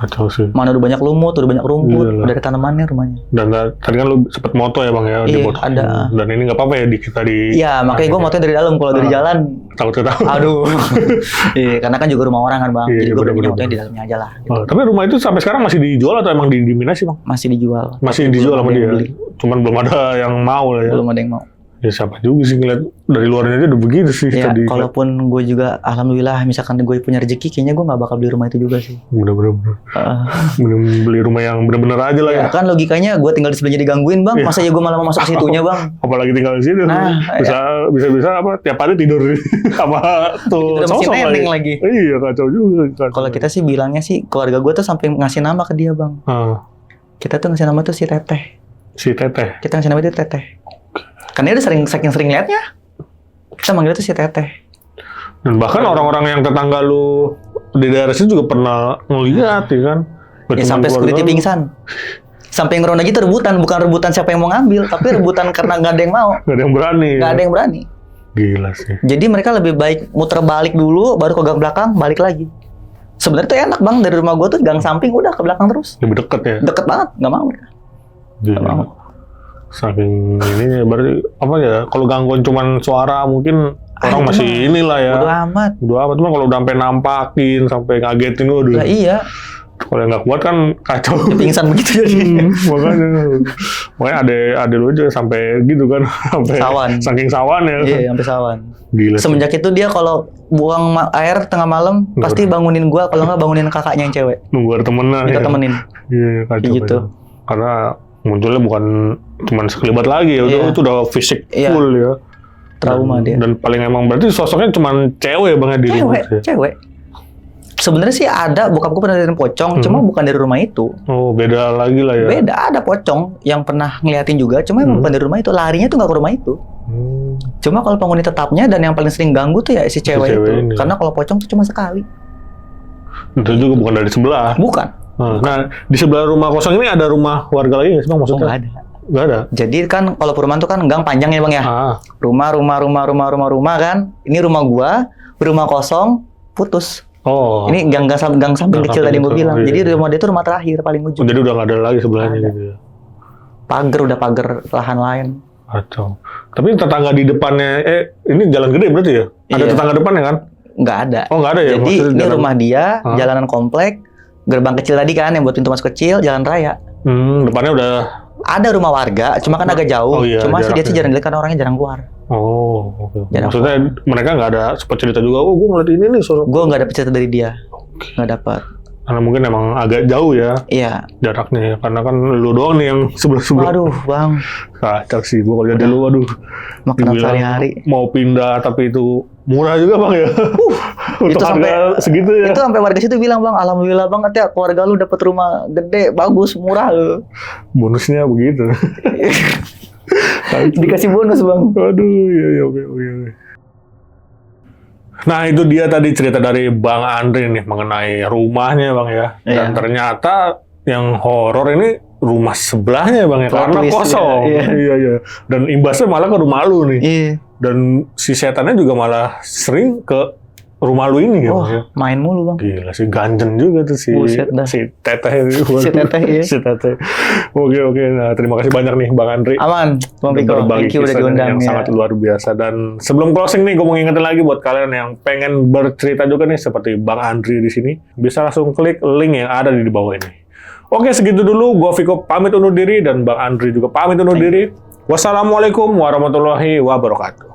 Kacau sih. Mana udah banyak lumut, udah banyak rumput, udah ada tanamannya rumahnya. Dan tadi kan lu sempet moto ya Bang ya? Iya, ada. Dan ini nggak apa-apa ya kita di... Iya, makanya gue motonya dari dalam. Kalau dari jalan... Takut ketahuan. Aduh. Iya, karena kan juga rumah orang kan Bang. Jadi gue berani motonya di dalamnya aja lah. Gitu. Tapi rumah itu sampai sekarang masih dijual atau emang diminasi Bang? Masih dijual. Masih dijual sama dia? Cuman belum ada yang mau lah ya? Belum ada yang mau. Ya siapa juga sih ngeliat dari luarnya aja udah begitu sih. Ya, kalaupun gue juga alhamdulillah misalkan gue punya rezeki, kayaknya gue gak bakal beli rumah itu juga sih. Bener-bener. Beli rumah yang bener-bener aja lah ya. Kan logikanya gue tinggal di sebelahnya digangguin Bang. Masa ya gue malah mau masuk ke situnya Bang. Apalagi tinggal di situ. Nah, bisa apa tiap hari tidur sama tuh sosok lagi. Iya kacau juga. Kalau kita sih bilangnya sih keluarga gue tuh sampai ngasih nama ke dia Bang. Kita tuh ngasih nama tuh si Teteh. Si Teteh. Kita ngasih nama itu Teteh. Karena dia udah saking sering liatnya, kita manggil itu si Teteh. Dan bahkan orang-orang yang tetangga lu di daerah situ juga pernah ngeliat ya kan? Ya sampai security pingsan. Sampai yang ronda gitu rebutan, bukan rebutan siapa yang mau ngambil, tapi rebutan karena nggak ada yang mau. Nggak ada yang berani. Nggak ada yang berani. Gila sih. Jadi mereka lebih baik muter balik dulu, baru ke gang belakang, balik lagi. Sebenarnya tuh enak Bang, dari rumah gua tuh gang samping udah ke belakang terus. Lebih deket ya? Deket banget, nggak mau mereka. Nggak mau. Saking ini berarti apa ya, kalau gangguan cuman suara mungkin orang masih inilah ya. Udah amat. Cuma kalau udah sampai nampakin, sampai ngagetin waduh. Lah iya. Kalau nggak kuat kan kacau. Ya, pingsan begitu jadi. Makanya ada lu aja sampai gitu kan, sampai sawan. Saking sawan ya. Iya, sampai sawan. Gila. Semenjak itu dia kalau buang air tengah malam pasti bangunin gua, kalau nggak bangunin kakaknya yang cewek. Nunggu ada temenan. Kita temenin. Iya, kacau. Gitu. Karena munculnya bukan cuman sekelibat lagi ya, itu udah fisik full ya. Trauma dia. Dan paling emang berarti sosoknya cuman cewek banget di rumah. Cewek. Sebenarnya sih ada, bokap gue pernah dari pocong, cuma bukan dari rumah itu. Oh, beda lagi lah ya. Beda, ada pocong yang pernah ngeliatin juga, cuma emang bukan dari rumah itu, larinya tuh nggak ke rumah itu. Cuma kalau penghuni tetapnya dan yang paling sering ganggu tuh ya si cewek itu. Ini. Karena kalau pocong tuh cuma sekali. Itu juga bukan dari sebelah. Bukan. Nah, di sebelah rumah kosong ini ada rumah warga lagi nggak sih Bang maksudnya? Oh, nggak ada. Nggak ada? Jadi kan kalau perumahan tuh kan gang panjang ya Bang ya? Rumah kan. Ini rumah gua, rumah kosong, putus. Oh. Ini gang samping kecil tadi gue bilang. Jadi rumah dia tuh rumah terakhir paling ujung. Jadi udah nggak ada lagi sebelahnya gitu ya? Pagar lahan lain. Kacau. Tapi tetangga di depannya, ini jalan gede berarti ya? Ada tetangga depannya kan? Nggak ada. Oh nggak ada ya? Jadi ini rumah dia, jalanan komplek, gerbang kecil tadi kan yang buat pintu masuk kecil, jalan raya. Depannya udah ada rumah warga, cuma kan agak jauh. Cuma sih dia sih jarang dilihat karena orangnya jarang keluar. Oh, oke. Maksudnya mereka nggak ada sempat cerita juga, gue ngeliat ini nih sosok. Gue nggak dapet cerita dari dia, nggak dapat. Karena mungkin emang agak jauh ya. Iya. Jaraknya ya, karena kan lu doang nih yang sebelah. Aduh, Bang. Kacau sih, gue kalau jadi lu, aduh. Makan sehari-hari. Mau pindah, tapi itu murah juga Bang ya. Untuk harga segitu ya. Itu sampai warga situ bilang Bang, alhamdulillah banget ya keluarga lu dapet rumah gede, bagus, murah lu. Bonusnya begitu. Dikasih bonus Bang. Aduh, iya, oke. Nah itu dia tadi cerita dari Bang Andri nih mengenai rumahnya Bang ya. Dan ternyata yang horor ini rumah sebelahnya Bang ya. Karena kosong. Iya. Dan imbasnya malah ke rumah lu nih. Iya. Dan si setannya juga malah sering ke rumah lu ini ya. Main mulu Bang. Gila sih, ganjen juga tuh si Teteh ini. Si Teteh ya. Si Teteh. Oke. Nah, terima kasih banyak nih Bang Andri. Aman, Bang Piko. Thank you udah diundang yang sangat luar biasa. Dan sebelum closing nih, gue mau ngingetin lagi buat kalian yang pengen bercerita juga nih seperti Bang Andri di sini, bisa langsung klik link yang ada di bawah ini. Oke, segitu dulu. Gue Viko pamit undur diri dan Bang Andri juga pamit undur diri. Wassalamualaikum warahmatullahi wabarakatuh.